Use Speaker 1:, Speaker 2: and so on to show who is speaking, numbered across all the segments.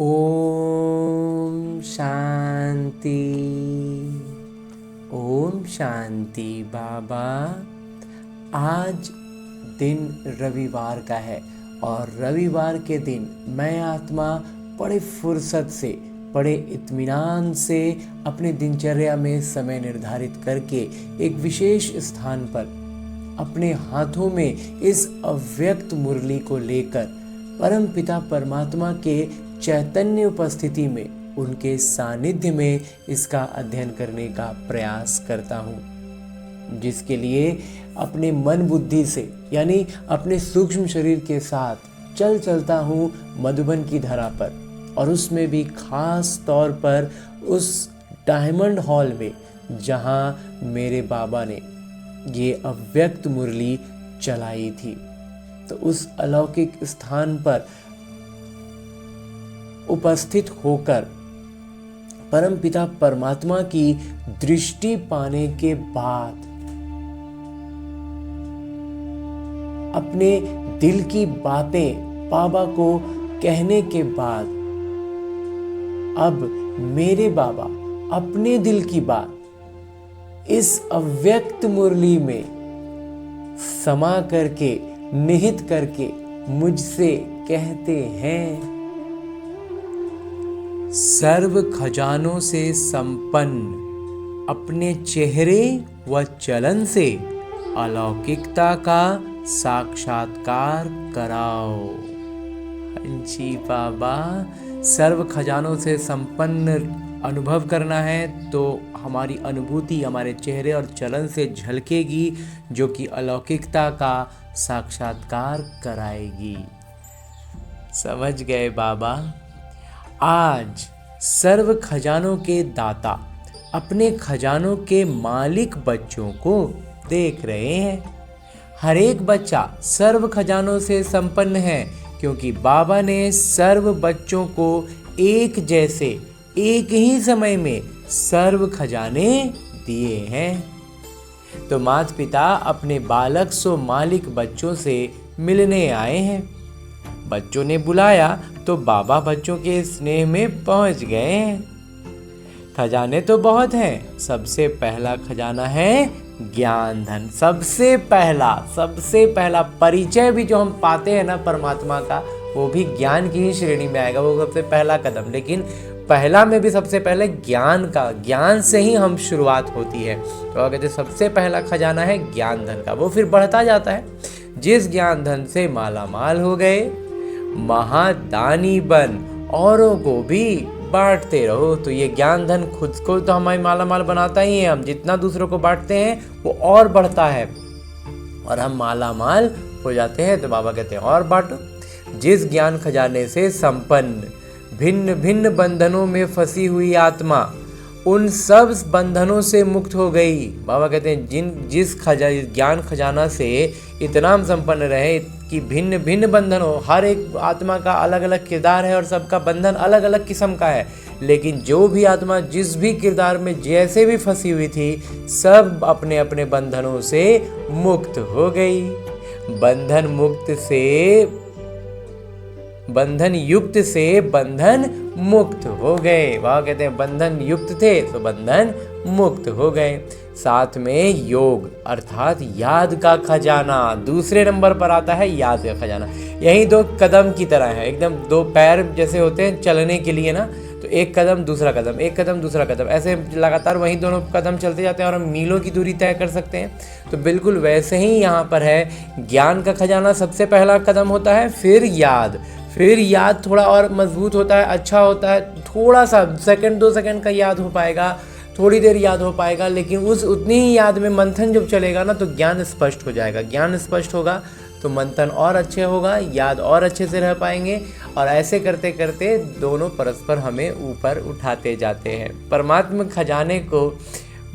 Speaker 1: ओम शांति। ओम शांति बाबा। आज दिन रविवार का है और रविवार के दिन मैं आत्मा बड़े फुर्सत से, बड़े इत्मीनान से अपनी दिनचर्या में समय निर्धारित करके एक विशेष स्थान पर अपने हाथों में इस अव्यक्त मुरली को लेकर परम पिता परमात्मा के चैतन्य उपस्थिति में, उनके सानिध्य में इसका अध्ययन करने का प्रयास करता हूँ, जिसके लिए अपने मन बुद्धि से यानी अपने सूक्ष्म शरीर के साथ चलता हूँ मधुबन की धरा पर, और उसमें भी खास तौर पर उस डायमंड हॉल में जहाँ मेरे बाबा ने ये अव्यक्त मुरली चलाई थी। तो उस अलौकिक स्थान पर उपस्थित होकर परम पिता परमात्मा की दृष्टि पाने के बाद, अपने दिल की बातें बाबा को कहने के बाद, अब मेरे बाबा अपने दिल की बात इस अव्यक्त मुरली में समा करके, निहित करके मुझसे कहते हैं। सर्व खजानों से संपन्न अपने चेहरे व चलन से अलौकिकता का साक्षात्कार कराओ। जी बाबा, सर्व खजानों से संपन्न अनुभव करना है तो हमारी अनुभूति हमारे चेहरे और चलन से झलकेगी, जो कि अलौकिकता का साक्षात्कार कराएगी। समझ गए बाबा? आज सर्व खजानों के दाता अपने खजानों के मालिक बच्चों को देख रहे हैं। हर एक बच्चा सर्व खजानों से संपन्न है, क्योंकि बाबा ने सर्व बच्चों को एक जैसे, एक ही समय में सर्व खजाने दिए हैं। तो माता पिता अपने बालक सो मालिक बच्चों से मिलने आए हैं। बच्चों ने बुलाया तो बाबा बच्चों के स्नेह में पहुंच गए हैं। खजाने तो बहुत हैं, सबसे पहला खजाना है ज्ञान धन। सबसे पहला परिचय भी जो हम पाते हैं ना परमात्मा का, वो भी ज्ञान की ही श्रेणी में आएगा। वो सबसे पहला कदम, लेकिन पहला में भी सबसे पहले ज्ञान से ही हम शुरुआत होती है। तो कहते सबसे पहला खजाना है ज्ञान धन का। वो फिर बढ़ता जाता है। जिस ज्ञान धन से माला माल हो गए, महादानी बन औरों को भी बांटते रहो। तो ये ज्ञान धन खुद को तो हमारी माला माल बनाता ही है। हम जितना दूसरों को बांटते हैं वो और बढ़ता है और हम माला माल हो जाते हैं। तो बाबा कहते हैं और बांटो। जिस ज्ञान खजाने से संपन्न भिन्न भिन्न बंधनों में फंसी हुई आत्मा उन सब बंधनों से मुक्त हो गई। बाबा कहते हैं जिस ज्ञान खजाना से इतना हम संपन्न रहे कि भिन्न भिन्न बंधनों, हर एक आत्मा का अलग अलग किरदार है और सबका बंधन अलग अलग किस्म का है, लेकिन जो भी आत्मा जिस भी किरदार में जैसे भी फंसी हुई थी, सब अपने अपने बंधनों से मुक्त हो गई। बंधन युक्त से बंधन मुक्त हो गए। वह कहते हैं बंधन युक्त थे तो बंधन मुक्त हो गए। साथ में योग अर्थात याद का खजाना दूसरे नंबर पर आता है। याद का खजाना यही दो कदम की तरह है, एकदम दो पैर जैसे होते हैं चलने के लिए ना, तो एक कदम दूसरा कदम, एक कदम दूसरा कदम, ऐसे लगातार वही दोनों कदम चलते जाते हैं और हम मीलों की दूरी तय कर सकते हैं। तो बिल्कुल वैसे ही यहाँ पर है। ज्ञान का खजाना सबसे पहला कदम होता है, फिर याद थोड़ा और मजबूत होता है, अच्छा होता है। थोड़ा सा सेकंड 2 सेकंड का याद हो पाएगा, थोड़ी देर याद हो पाएगा, लेकिन उतनी ही याद में मंथन जब चलेगा ना तो ज्ञान स्पष्ट हो जाएगा। ज्ञान स्पष्ट होगा तो मंथन और अच्छे होगा, याद और अच्छे से रह पाएंगे, और ऐसे करते करते दोनों परस्पर हमें ऊपर उठाते जाते हैं। परमात्मा खजाने को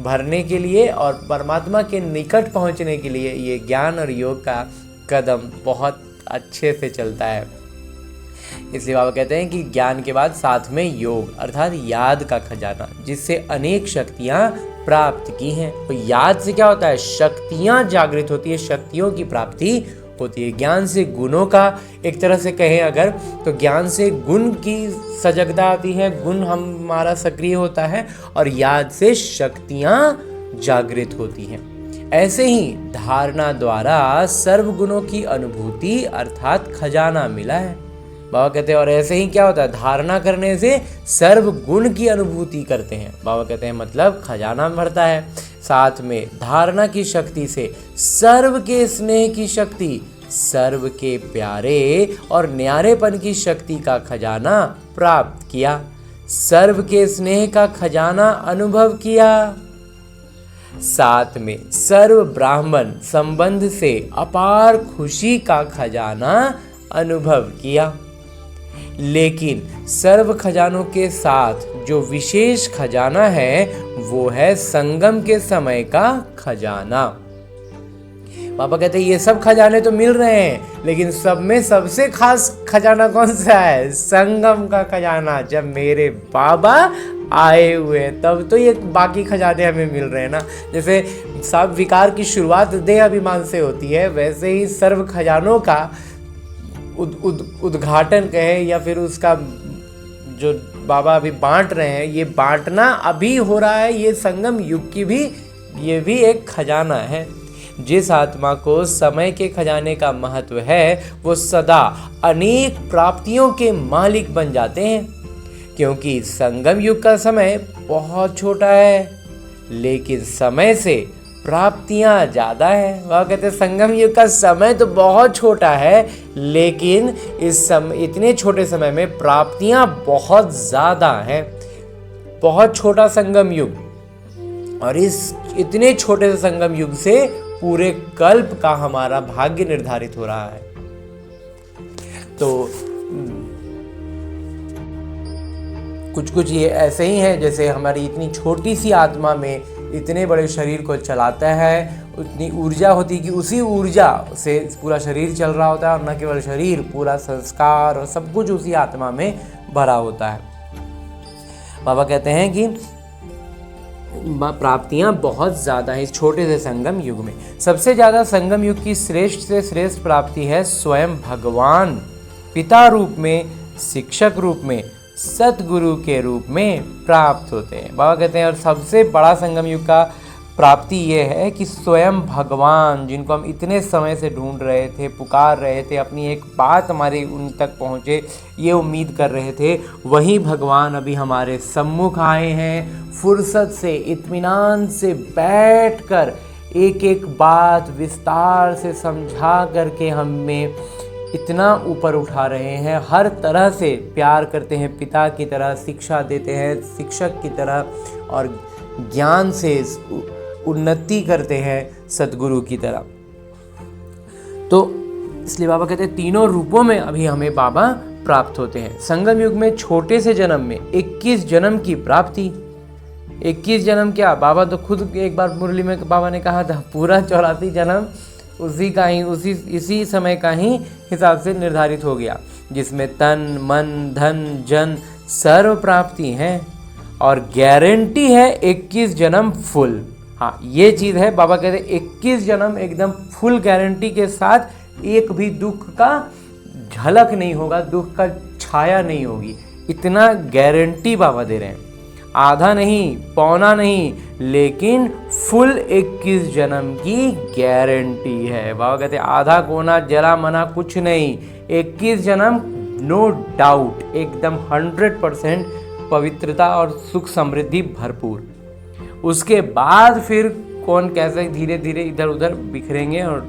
Speaker 1: भरने के लिए और परमात्मा के निकट पहुंचने के लिए ये ज्ञान और योग का कदम बहुत अच्छे से चलता है। इसलिए बाबा कहते हैं कि ज्ञान के बाद साथ में योग अर्थात याद का खजाना, जिससे अनेक शक्तियां प्राप्त की हैं। तो याद से क्या होता है, शक्तियां जागृत होती है, शक्तियों की प्राप्ति होती है। ज्ञान से गुणों का, एक तरह से कहें अगर, तो ज्ञान से गुण की सजगता आती है, गुण हमारा सक्रिय होता है, और याद से शक्तियाँ जागृत होती हैं। ऐसे ही धारणा द्वारा सर्वगुणों की अनुभूति अर्थात खजाना मिला है। बाबा कहते हैं और ऐसे ही क्या होता है, धारणा करने से सर्व गुण की अनुभूति करते हैं। बाबा कहते हैं मतलब खजाना बढ़ता है। साथ में धारणा की शक्ति से सर्व के स्नेह की शक्ति, सर्व के प्यारे और न्यारेपन की शक्ति का खजाना प्राप्त किया, सर्व के स्नेह का खजाना अनुभव किया। साथ में सर्व ब्राह्मण संबंध से अपार खुशी का खजाना अनुभव किया। लेकिन सर्व खजानों के साथ जो विशेष खजाना है वो है संगम के समय का खजाना। पापा कहते हैं ये सब खजाने तो मिल रहे हैं, लेकिन सब में सबसे खास खजाना कौन सा है? संगम का खजाना। जब मेरे बाबा आए हुए तब तो ये बाकी खजाने हमें मिल रहे हैं ना। जैसे सब विकार की शुरुआत देह अभिमान से होती है, वैसे ही सर्व खजानों का उद्घाटन कहे या फिर उसका जो बाबा अभी बांट रहे हैं, ये बांटना अभी हो रहा है। ये संगम युग की भी, ये भी एक खजाना है। जिस आत्मा को समय के खजाने का महत्व है वो सदा अनेक प्राप्तियों के मालिक बन जाते हैं, क्योंकि संगम युग का समय बहुत छोटा है लेकिन समय से प्राप्तियां ज़्यादा है। वह कहते हैं संगम युग का समय तो बहुत छोटा है लेकिन इस समय, इतने छोटे समय में प्राप्तियां बहुत ज़्यादा हैं। बहुत छोटा संगम युग, और इस इतने छोटे से संगम युग से पूरे कल्प का हमारा भाग्य निर्धारित हो रहा है। तो कुछ कुछ ये ऐसे ही है जैसे हमारी इतनी छोटी सी आत्मा में इतने बड़े शरीर को चलाता है, उतनी ऊर्जा होती है कि उसी ऊर्जा से पूरा शरीर चल रहा होता है, और न केवल शरीर, पूरा संस्कार और सब कुछ उसी आत्मा में भरा होता है। बाबा कहते हैं कि प्राप्तियां बहुत ज़्यादा है इस छोटे से संगम युग में। सबसे ज़्यादा संगम युग की श्रेष्ठ से श्रेष्ठ प्राप्ति है स्वयं भगवान पिता रूप में, शिक्षक रूप में, सतगुरु के रूप में प्राप्त होते हैं। बाबा कहते हैं और सबसे बड़ा संगम युग का प्राप्ति ये है कि स्वयं भगवान, जिनको हम इतने समय से ढूंढ रहे थे, पुकार रहे थे, अपनी एक बात हमारी उन तक पहुँचे ये उम्मीद कर रहे थे, वही भगवान अभी हमारे सम्मुख आए हैं। फुर्सत से, इत्मीनान से बैठकर एक एक बात विस्तार से समझा करके हमें इतना ऊपर उठा रहे हैं। हर तरह से प्यार करते हैं, पिता की तरह शिक्षा देते हैं, शिक्षक की तरह, और ज्ञान से उन्नति करते हैं सतगुरु की तरह। तो इसलिए बाबा कहते हैं तीनों रूपों में अभी हमें बाबा प्राप्त होते हैं। संगम युग में छोटे से जन्म में 21 जन्म की प्राप्ति। 21 जन्म क्या, बाबा तो खुद एक बार मुरली में बाबा ने कहा था पूरा 84 जन्म उसी का ही, इसी समय का ही हिसाब से निर्धारित हो गया, जिसमें तन मन धन जन सर्व प्राप्ति हैं, और गारंटी है 21 जन्म फुल। हाँ ये चीज़ है, बाबा कहते हैं 21 जन्म एकदम फुल गारंटी के साथ, एक भी दुख का झलक नहीं होगा, दुख का छाया नहीं होगी, इतना गारंटी बाबा दे रहे हैं। आधा नहीं, पौना नहीं, लेकिन फुल 21 जन्म की गारंटी है। बाबा कहते हैं आधा कोना जरा मना कुछ नहीं, 21 जन्म नो डाउट, एकदम 100% पवित्रता और सुख समृद्धि भरपूर। उसके बाद फिर कौन कैसे धीरे धीरे इधर उधर बिखरेंगे और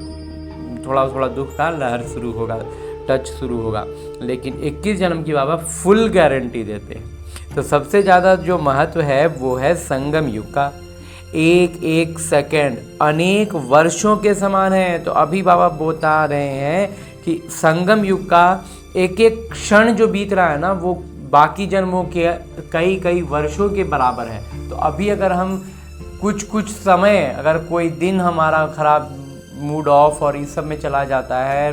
Speaker 1: थोड़ा थोड़ा दुख का लहर शुरू होगा, टच शुरू होगा, लेकिन 21 जन्म की बाबा फुल गारंटी देते हैं। तो सबसे ज़्यादा जो महत्व है वो है संगम युग का। एक एक सेकंड अनेक वर्षों के समान है। तो अभी बाबा बता रहे हैं कि संगम युग का एक एक क्षण जो बीत रहा है ना, वो बाकी जन्मों के कई कई वर्षों के बराबर है। तो अभी अगर हम कुछ समय, अगर कोई दिन हमारा खराब, मूड ऑफ और इस सब में चला जाता है,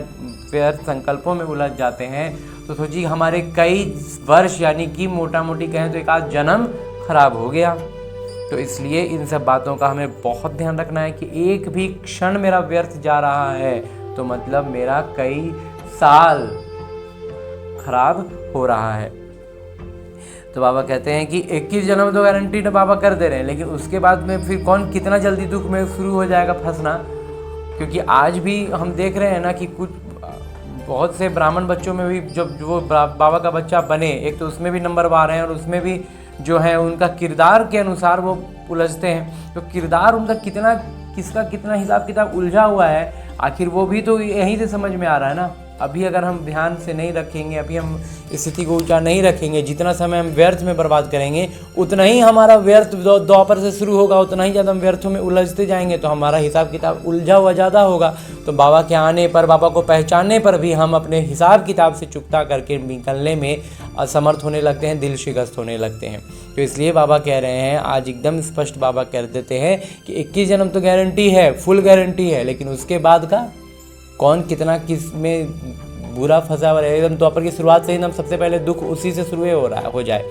Speaker 1: फिर संकल्पों में उलझ जाते हैं, तो सोचिए हमारे कई वर्ष, यानी कि मोटा मोटी कहें तो एक आध जन्म खराब हो गया। तो इसलिए इन सब बातों का हमें बहुत ध्यान रखना है कि एक भी क्षण मेरा व्यर्थ जा रहा है तो मतलब मेरा कई साल खराब हो रहा है। तो बाबा कहते हैं कि 21 जन्म तो गारंटी तो बाबा कर दे रहे हैं, लेकिन उसके बाद में फिर कौन कितना जल्दी दुख में शुरू हो जाएगा फंसना। क्योंकि आज भी हम देख रहे हैं ना कि कुछ बहुत से ब्राह्मण बच्चों में भी जब वो बाबा का बच्चा बने, एक तो उसमें भी नंबर आ रहे हैं और उसमें भी जो है उनका किरदार के अनुसार वो उलझते हैं। तो किरदार उनका कितना, किसका कितना हिसाब किताब उलझा हुआ है, आखिर वो भी तो यहीं से समझ में आ रहा है ना। अभी अगर हम ध्यान से नहीं रखेंगे, अभी हम स्थिति को ऊंचा नहीं रखेंगे, जितना समय हम व्यर्थ में बर्बाद करेंगे उतना ही हमारा व्यर्थ द्वापर से शुरू होगा, उतना ही ज़्यादा हम व्यर्थों में उलझते जाएंगे, तो हमारा हिसाब किताब उलझा हुआ ज़्यादा होगा। तो बाबा के आने पर, बाबा को पहचानने पर भी हम अपने हिसाब किताब से चुकता करके निकलने में असमर्थ होने लगते हैं, दिल शिकस्त होने लगते हैं। तो इसलिए बाबा कह रहे हैं, आज एकदम स्पष्ट बाबा कह देते हैं कि 21 जन्म तो गारंटी है, फुल गारंटी है, लेकिन उसके बाद का कौन कितना किस में बुरा फंसा हुआ रहेगा। एकदम द्वापर की शुरुआत से ही एकदम सबसे पहले दुख उसी से शुरू हो जाए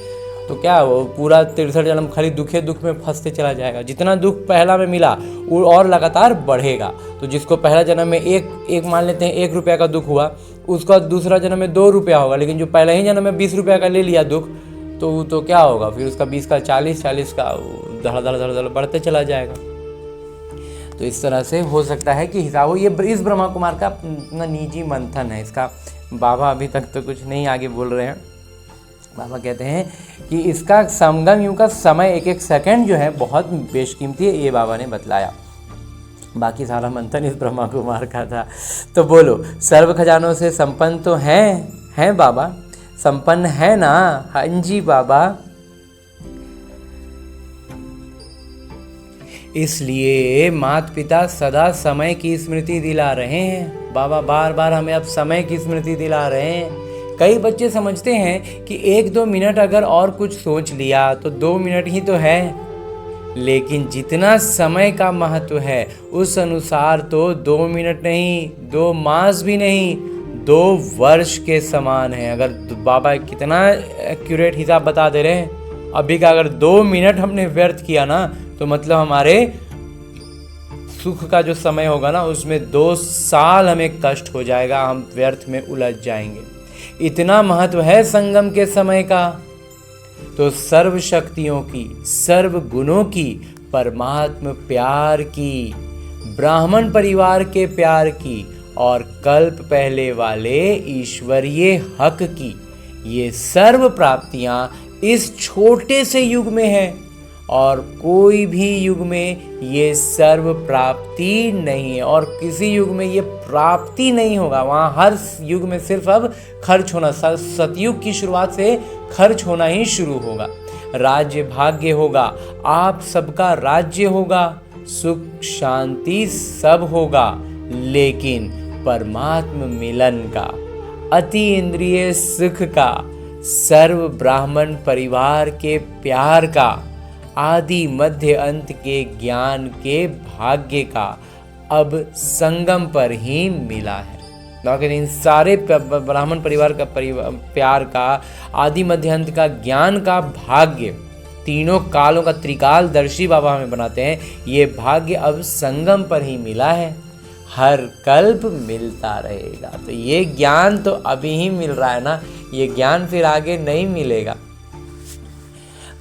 Speaker 1: तो क्या वो पूरा 63 जन्म खाली दुख में फंसते चला जाएगा। जितना दुख पहला में मिला वो और लगातार बढ़ेगा। तो जिसको पहला जन्म में एक मान लेते हैं 1 रुपया का दुख हुआ, उसका दूसरा जन्म में 2 रुपया होगा, लेकिन जो पहले ही जन्म में 20 रुपया का ले लिया दुख, तो क्या होगा फिर उसका 20 का 40 का धड़ बढ़ते चला जाएगा। तो इस तरह से हो सकता है कि हिसाब हो। ये इस ब्रह्मा कुमार का अपना निजी मंथन है, इसका बाबा अभी तक तो कुछ नहीं आगे बोल रहे हैं। बाबा कहते हैं कि इसका संगम युग का समय, एक सेकंड जो है बहुत बेशकीमती है, ये बाबा ने बतलाया। बाकी सारा मंथन इस ब्रह्मा कुमार का था। तो बोलो, सर्व खजानों से संपन्न तो हैं बाबा, संपन्न है ना? हाँ जी बाबा। इसलिए माता पिता सदा समय की स्मृति दिला रहे हैं। बाबा बार बार हमें अब समय की स्मृति दिला रहे हैं। कई बच्चे समझते हैं कि 1-2 मिनट अगर और कुछ सोच लिया तो 2 मिनट ही तो है, लेकिन जितना समय का महत्व है उस अनुसार तो 2 मिनट नहीं, 2 मास भी नहीं, 2 वर्ष के समान है। अगर बाबा कितना एक्यूरेट हिसाब बता दे रहे हैं, अभी का अगर 2 मिनट हमने व्यर्थ किया ना, तो मतलब हमारे सुख का जो समय होगा ना उसमें 2 साल हमें कष्ट हो जाएगा, हम व्यर्थ में उलझ जाएंगे। इतना महत्व है संगम के समय का। तो सर्व शक्तियों की, सर्व गुणों की, परमात्म प्यार की, ब्राह्मण परिवार के प्यार की और कल्प पहले वाले ईश्वरीय हक की, ये सर्व प्राप्तियां इस छोटे से युग में है और कोई भी युग में ये सर्व प्राप्ति नहीं है और किसी युग में ये प्राप्ति नहीं होगा। वहाँ हर युग में सिर्फ अब खर्च होना, सतयुग की शुरुआत से खर्च होना ही शुरू होगा। राज्य भाग्य होगा, आप सबका राज्य होगा, सुख शांति सब होगा, लेकिन परमात्म मिलन का, अति इंद्रिय सुख का, सर्व ब्राह्मण परिवार के प्यार का, आदि मध्य अंत के ज्ञान के भाग्य का अब संगम पर ही मिला है। लेकिन इन सारे ब्राह्मण परिवार का प्यार का, आदि मध्य अंत का ज्ञान का भाग्य, तीनों कालों का त्रिकालदर्शी बाबा हमें बनाते हैं, ये भाग्य अब संगम पर ही मिला है, हर कल्प मिलता रहेगा। तो ये ज्ञान तो अभी ही मिल रहा है ना, ये ज्ञान फिर आगे नहीं मिलेगा।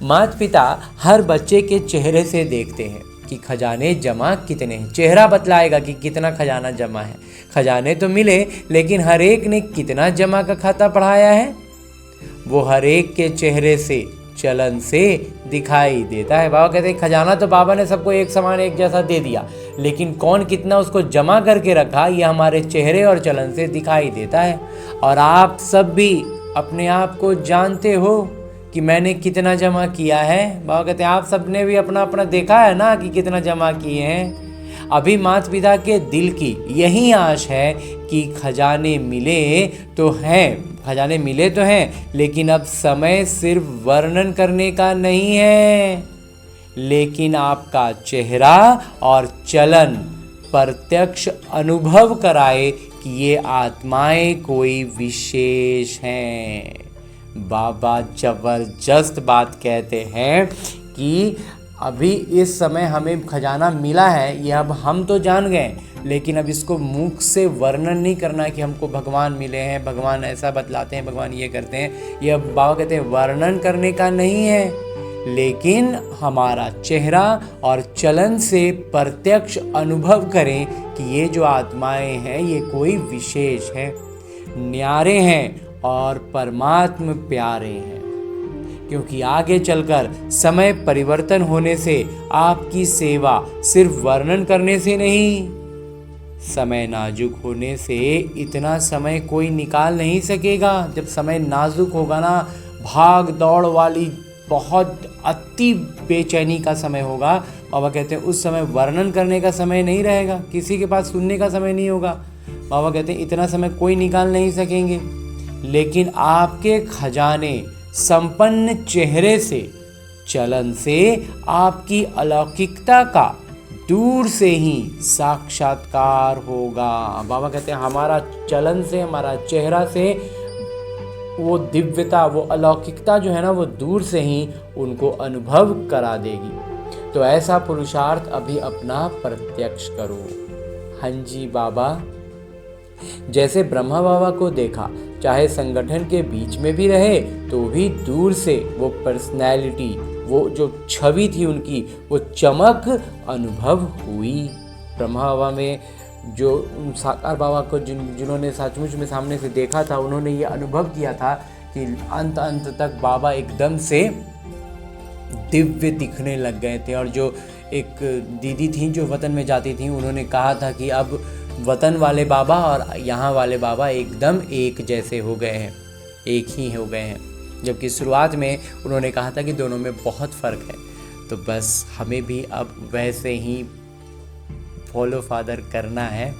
Speaker 1: माता पिता हर बच्चे के चेहरे से देखते हैं कि खजाने जमा कितने हैं। चेहरा बतलाएगा कि कितना खजाना जमा है। खजाने तो मिले, लेकिन हर एक ने कितना जमा का खाता पढ़ाया है वो हर एक के चेहरे से, चलन से दिखाई देता है। बाबा कहते हैं खजाना तो बाबा ने सबको एक समान एक जैसा दे दिया, लेकिन कौन कितना उसको जमा करके रखा ये हमारे चेहरे और चलन से दिखाई देता है। और आप सब भी अपने आप को जानते हो कि मैंने कितना जमा किया है। बाबा कहते हैं आप सब ने भी अपना अपना देखा है ना कि कितना जमा किए हैं। अभी माता पिता के दिल की यही आश है कि खजाने मिले तो हैं, लेकिन अब समय सिर्फ वर्णन करने का नहीं है, लेकिन आपका चेहरा और चलन प्रत्यक्ष अनुभव कराए कि ये आत्माएं कोई विशेष हैं। बाबा जबरदस्त बात कहते हैं कि अभी इस समय हमें खजाना मिला है, ये अब हम तो जान गए, लेकिन अब इसको मुख से वर्णन नहीं करना कि हमको भगवान मिले हैं, भगवान ऐसा बतलाते हैं, भगवान ये करते हैं। ये अब बाबा कहते हैं वर्णन करने का नहीं है, लेकिन हमारा चेहरा और चलन से प्रत्यक्ष अनुभव करें कि ये जो आत्माएं हैं ये कोई विशेष है, न्यारे हैं और परमात्म प्यारे हैं। क्योंकि आगे चलकर समय परिवर्तन होने से आपकी सेवा सिर्फ वर्णन करने से नहीं, समय नाजुक होने से इतना समय कोई निकाल नहीं सकेगा। जब समय नाजुक होगा ना, भाग दौड़ वाली बहुत अति बेचैनी का समय होगा, बाबा कहते हैं उस समय वर्णन करने का समय नहीं रहेगा, किसी के पास सुनने का समय नहीं होगा। बाबा कहते हैं इतना समय कोई निकाल नहीं सकेंगे। लेकिन आपके खजाने संपन्न चेहरे से, चलन से आपकी अलौकिकता का दूर से ही साक्षात्कार होगा। बाबा कहते हैं हमारा चलन से, हमारा चेहरा से वो दिव्यता, वो अलौकिकता जो है ना, वो दूर से ही उनको अनुभव करा देगी। तो ऐसा पुरुषार्थ अभी अपना प्रत्यक्ष करो। हाँ जी बाबा, जैसे ब्रह्मा बाबा को देखा, चाहे संगठन के बीच में भी रहे तो भी दूर से वो पर्सनैलिटी, वो जो छवि थी उनकी, वो चमक अनुभव हुई। ब्रह्मा बाबा में जो साकार बाबा को जिन्होंने सचमुच में सामने से देखा था, उन्होंने ये अनुभव किया था कि अंत तक बाबा एकदम से दिव्य दिखने लग गए थे। और जो एक दीदी थी जो वतन में जाती थी, उन्होंने कहा था कि अब वतन वाले बाबा और यहाँ वाले बाबा एकदम एक जैसे हो गए हैं, एक ही हो गए हैं। जबकि शुरुआत में उन्होंने कहा था कि दोनों में बहुत फ़र्क है। तो बस हमें भी अब वैसे ही फॉलो फादर करना है।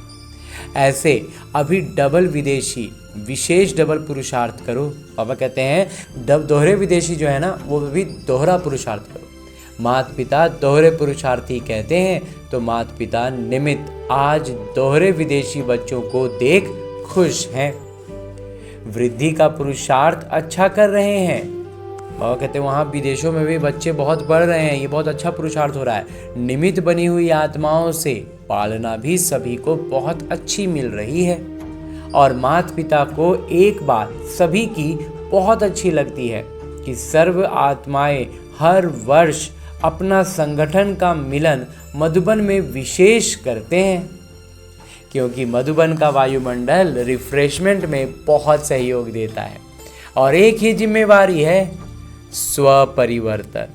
Speaker 1: ऐसे अभी डबल विदेशी, विशेष डबल पुरुषार्थ करो। बाबा कहते हैं दोहरे विदेशी जो है ना, वो भी दोहरा पुरुषार्थ करो। माता पिता दोहरे पुरुषार्थी कहते हैं, तो माता पिता निमित्त आज दोहरे विदेशी बच्चों को देख खुश हैं, वृद्धि का पुरुषार्थ अच्छा कर रहे हैं। बाबा कहते हैं वहाँ विदेशों में भी बच्चे बहुत बढ़ रहे हैं, ये बहुत अच्छा पुरुषार्थ हो रहा है। निमित्त बनी हुई आत्माओं से पालना भी सभी को बहुत अच्छी मिल रही है। और माता पिता को एक बात सभी की बहुत अच्छी लगती है कि सर्व आत्माएं हर वर्ष अपना संगठन का मिलन मधुबन में विशेष करते हैं, क्योंकि मधुबन का वायुमंडल रिफ्रेशमेंट में बहुत सहयोग देता है। और एक ही जिम्मेवारी है, स्वपरिवर्तन,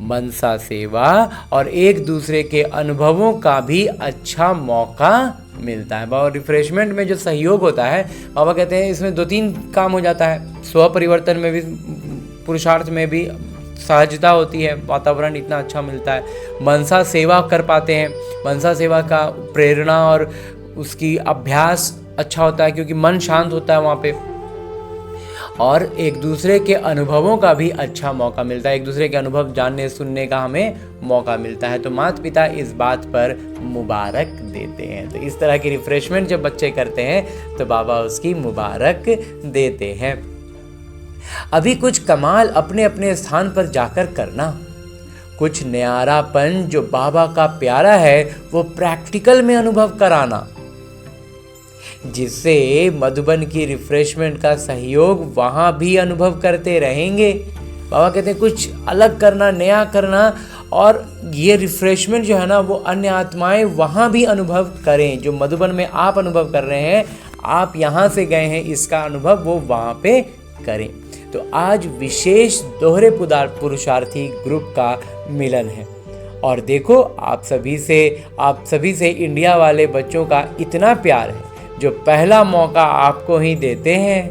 Speaker 1: मनसा सेवा और एक दूसरे के अनुभवों का भी अच्छा मौका मिलता है। बाबा रिफ्रेशमेंट में जो सहयोग होता है, बाबा कहते हैं इसमें 2-3 काम हो जाता है। स्वपरिवर्तन में भी, पुरुषार्थ में भी सहजता होती है, वातावरण इतना अच्छा मिलता है। मनसा सेवा कर पाते हैं, मनसा सेवा का प्रेरणा और उसकी अभ्यास अच्छा होता है, क्योंकि मन शांत होता है वहाँ पे। और एक दूसरे के अनुभवों का भी अच्छा मौका मिलता है, एक दूसरे के अनुभव जानने सुनने का हमें मौका मिलता है। तो माता पिता इस बात पर मुबारक देते हैं। तो इस तरह की रिफ्रेशमेंट जब बच्चे करते हैं तो बाबा उसकी मुबारक देते हैं। अभी कुछ कमाल अपने अपने स्थान पर जाकर करना, कुछ न्यारापन जो बाबा का प्यारा है वो प्रैक्टिकल में अनुभव कराना, जिससे मधुबन की रिफ्रेशमेंट का सहयोग वहाँ भी अनुभव करते रहेंगे। बाबा कहते हैं कुछ अलग करना, नया करना, और ये रिफ्रेशमेंट जो है ना वो अन्य आत्माएं वहाँ भी अनुभव करें। जो मधुबन में आप अनुभव कर रहे हैं, आप यहाँ से गए हैं, इसका अनुभव वो वहाँ पे करें। तो आज विशेष दोहरे पुरुषार्थी ग्रुप का मिलन है। और देखो आप सभी से इंडिया वाले बच्चों का इतना प्यार है जो पहला मौका आपको ही देते हैं।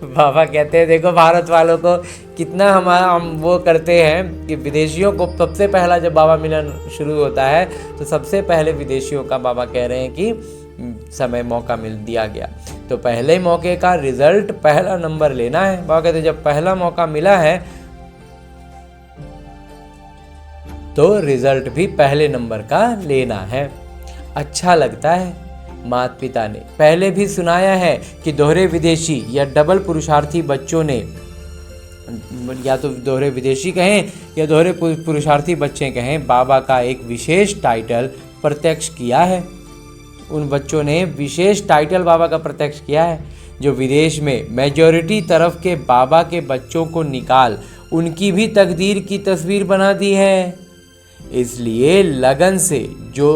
Speaker 1: बाबा कहते हैं देखो भारत वालों को कितना हम वो करते हैं कि विदेशियों को सबसे पहला जब बाबा मिलन शुरू होता है तो सबसे पहले विदेशियों का बाबा कह रहे हैं कि समय मौका मिल दिया गया। तो पहले मौके का रिजल्ट पहला नंबर लेना है। बाबा कहते हैं जब पहला मौका मिला है तो रिजल्ट भी पहले नंबर का लेना है। अच्छा लगता है। माता पिता ने पहले भी सुनाया है कि दोहरे विदेशी या डबल पुरुषार्थी बच्चों ने या तो दोहरे विदेशी कहें या दोहरे पुरुषार्थी बच्चे कहें, बाबा का एक विशेष टाइटल प्रत्यक्ष किया है। उन बच्चों ने विशेष टाइटल बाबा का प्रत्यक्ष किया है, जो विदेश में मेजॉरिटी तरफ के बाबा के बच्चों को निकाल उनकी भी तकदीर की तस्वीर बना दी है। इसलिए लगन से जो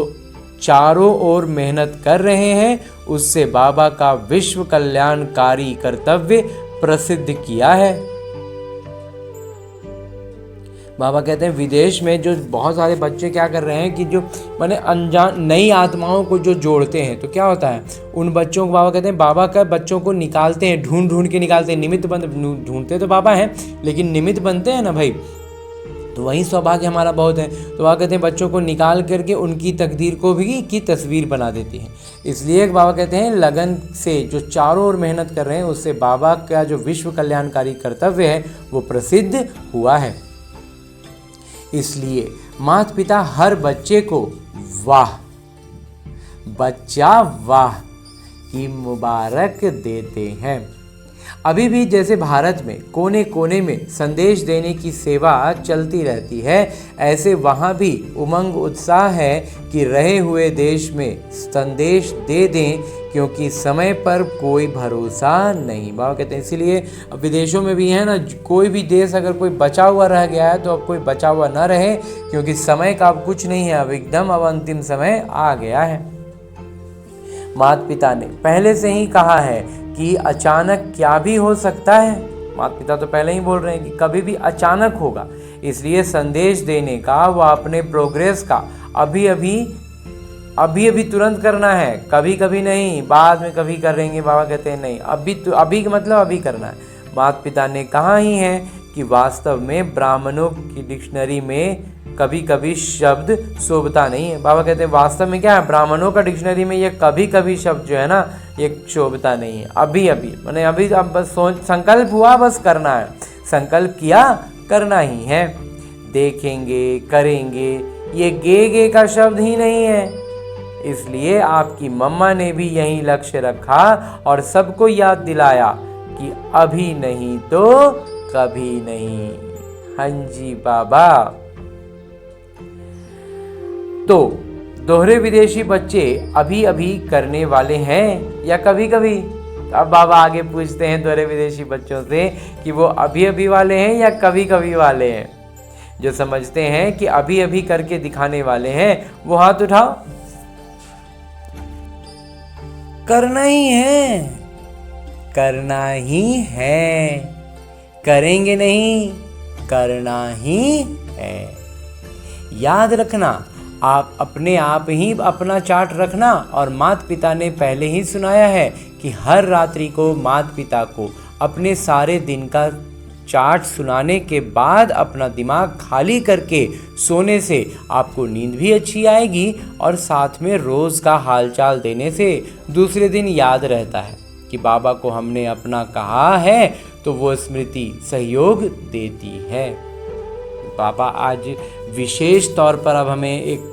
Speaker 1: चारों ओर मेहनत कर रहे हैं, उससे बाबा का विश्व कल्याणकारी कर्तव्य प्रसिद्ध किया है। बाबा कहते हैं विदेश में जो बहुत सारे बच्चे क्या कर रहे हैं कि जो माने अनजान नई आत्माओं को जो जोड़ते हैं, तो क्या होता है उन बच्चों को बाबा कहते हैं, बाबा का बच्चों को निकालते हैं, ढूंढ ढूंढ के निकालते हैं, निमित्त बन ढूंढते तो बाबा हैं लेकिन निमित्त बनते हैं ना भाई, तो वही सौभाग्य हमारा बहुत है। तो बाबा कहते हैं बच्चों को निकाल करके उनकी तकदीर को भी की तस्वीर बना देती है। इसलिए बाबा कहते हैं लगन से जो चारों ओर मेहनत कर रहे हैं, उससे बाबा का जो विश्व कल्याणकारी कर्तव्य है वो प्रसिद्ध हुआ है। इसलिए माता पिता हर बच्चे को वाह बच्चा वाह की मुबारक देते हैं। अभी भी जैसे भारत में कोने कोने में संदेश देने की सेवा चलती रहती है, ऐसे वहाँ भी उमंग उत्साह है कि रहे हुए देश में संदेश दे दें, क्योंकि समय पर कोई भरोसा नहीं। बाबा कहते हैं इसीलिए अब विदेशों में भी है ना, कोई भी देश अगर कोई बचा हुआ रह गया है तो अब कोई बचा हुआ ना रहे, क्योंकि समय का अब कुछ नहीं है, अब एकदम अब अंतिम समय आ गया है। माता पिता ने पहले से ही कहा है कि अचानक क्या भी हो सकता है। माता पिता तो पहले ही बोल रहे हैं कि कभी भी अचानक होगा, इसलिए संदेश देने का व अपने प्रोग्रेस का अभी अभी तुरंत करना है, कभी कभी नहीं, बाद में कभी करेंगे। बाबा कहते हैं नहीं, अभी का मतलब अभी करना है। माता पिता ने कहा ही है कि वास्तव में ब्राह्मणों की डिक्शनरी में कभी कभी शब्द शोभता नहीं है। बाबा कहते हैं वास्तव में क्या है, ब्राह्मणों का डिक्शनरी में ये कभी कभी शब्द जो है ना, ये शोभता नहीं है। अभी माने अभी अब बस संकल्प हुआ, बस करना है, संकल्प किया, करना ही है। देखेंगे करेंगे ये गे का शब्द ही नहीं है। इसलिए आपकी मम्मा ने भी यही लक्ष्य रखा और सबको याद दिलाया कि अभी नहीं तो कभी नहीं। हाँ जी बाबा। तो दोहरे विदेशी बच्चे अभी अभी करने वाले हैं या कभी कभी? अब बाबा आगे पूछते हैं दोहरे विदेशी बच्चों से कि वो अभी अभी वाले हैं या कभी कभी वाले हैं। जो समझते हैं कि अभी अभी करके दिखाने वाले हैं वो हाथ उठाओ। करना ही है, करना ही है, करेंगे नहीं, करना ही है। याद रखना, आप अपने आप ही अपना चार्ट रखना। और माता पिता ने पहले ही सुनाया है कि हर रात्रि को माता पिता को अपने सारे दिन का चार्ट सुनाने के बाद अपना दिमाग खाली करके सोने से आपको नींद भी अच्छी आएगी और साथ में रोज़ का हालचाल देने से दूसरे दिन याद रहता है कि बाबा को हमने अपना कहा है, तो वो स्मृति सहयोग देती है। बाबा आज विशेष तौर पर अब हमें एक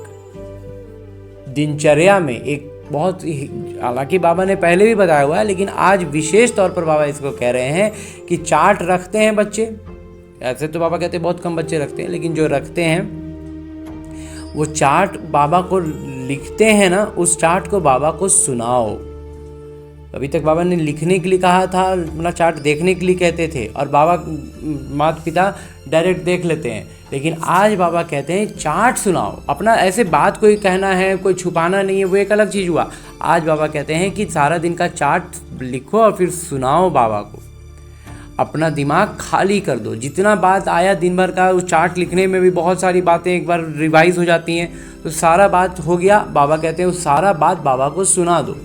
Speaker 1: दिनचर्या में एक बहुत, हालांकि बाबा ने पहले भी बताया हुआ है, लेकिन आज विशेष तौर पर बाबा इसको कह रहे हैं कि चार्ट रखते हैं बच्चे। ऐसे तो बाबा कहते हैं बहुत कम बच्चे रखते हैं, लेकिन जो रखते हैं वो चार्ट बाबा को लिखते हैं ना, उस चार्ट को बाबा को सुनाओ। अभी तक बाबा ने लिखने के लिए कहा था, अपना चार्ट देखने के लिए कहते थे, और बाबा माता पिता डायरेक्ट देख लेते हैं। लेकिन आज बाबा कहते हैं चार्ट सुनाओ अपना। ऐसे बात कोई कहना है, कोई छुपाना नहीं है, वो एक अलग चीज़ हुआ। आज बाबा कहते हैं कि सारा दिन का चार्ट लिखो और फिर सुनाओ बाबा को। अपना दिमाग खाली कर दो। जितना बात आया दिन भर का, उस चार्ट लिखने में भी बहुत सारी बातें एक बार रिवाइज हो जाती हैं, तो सारा बात हो गया। बाबा कहते हैं उस सारा बात बाबा को सुना दो,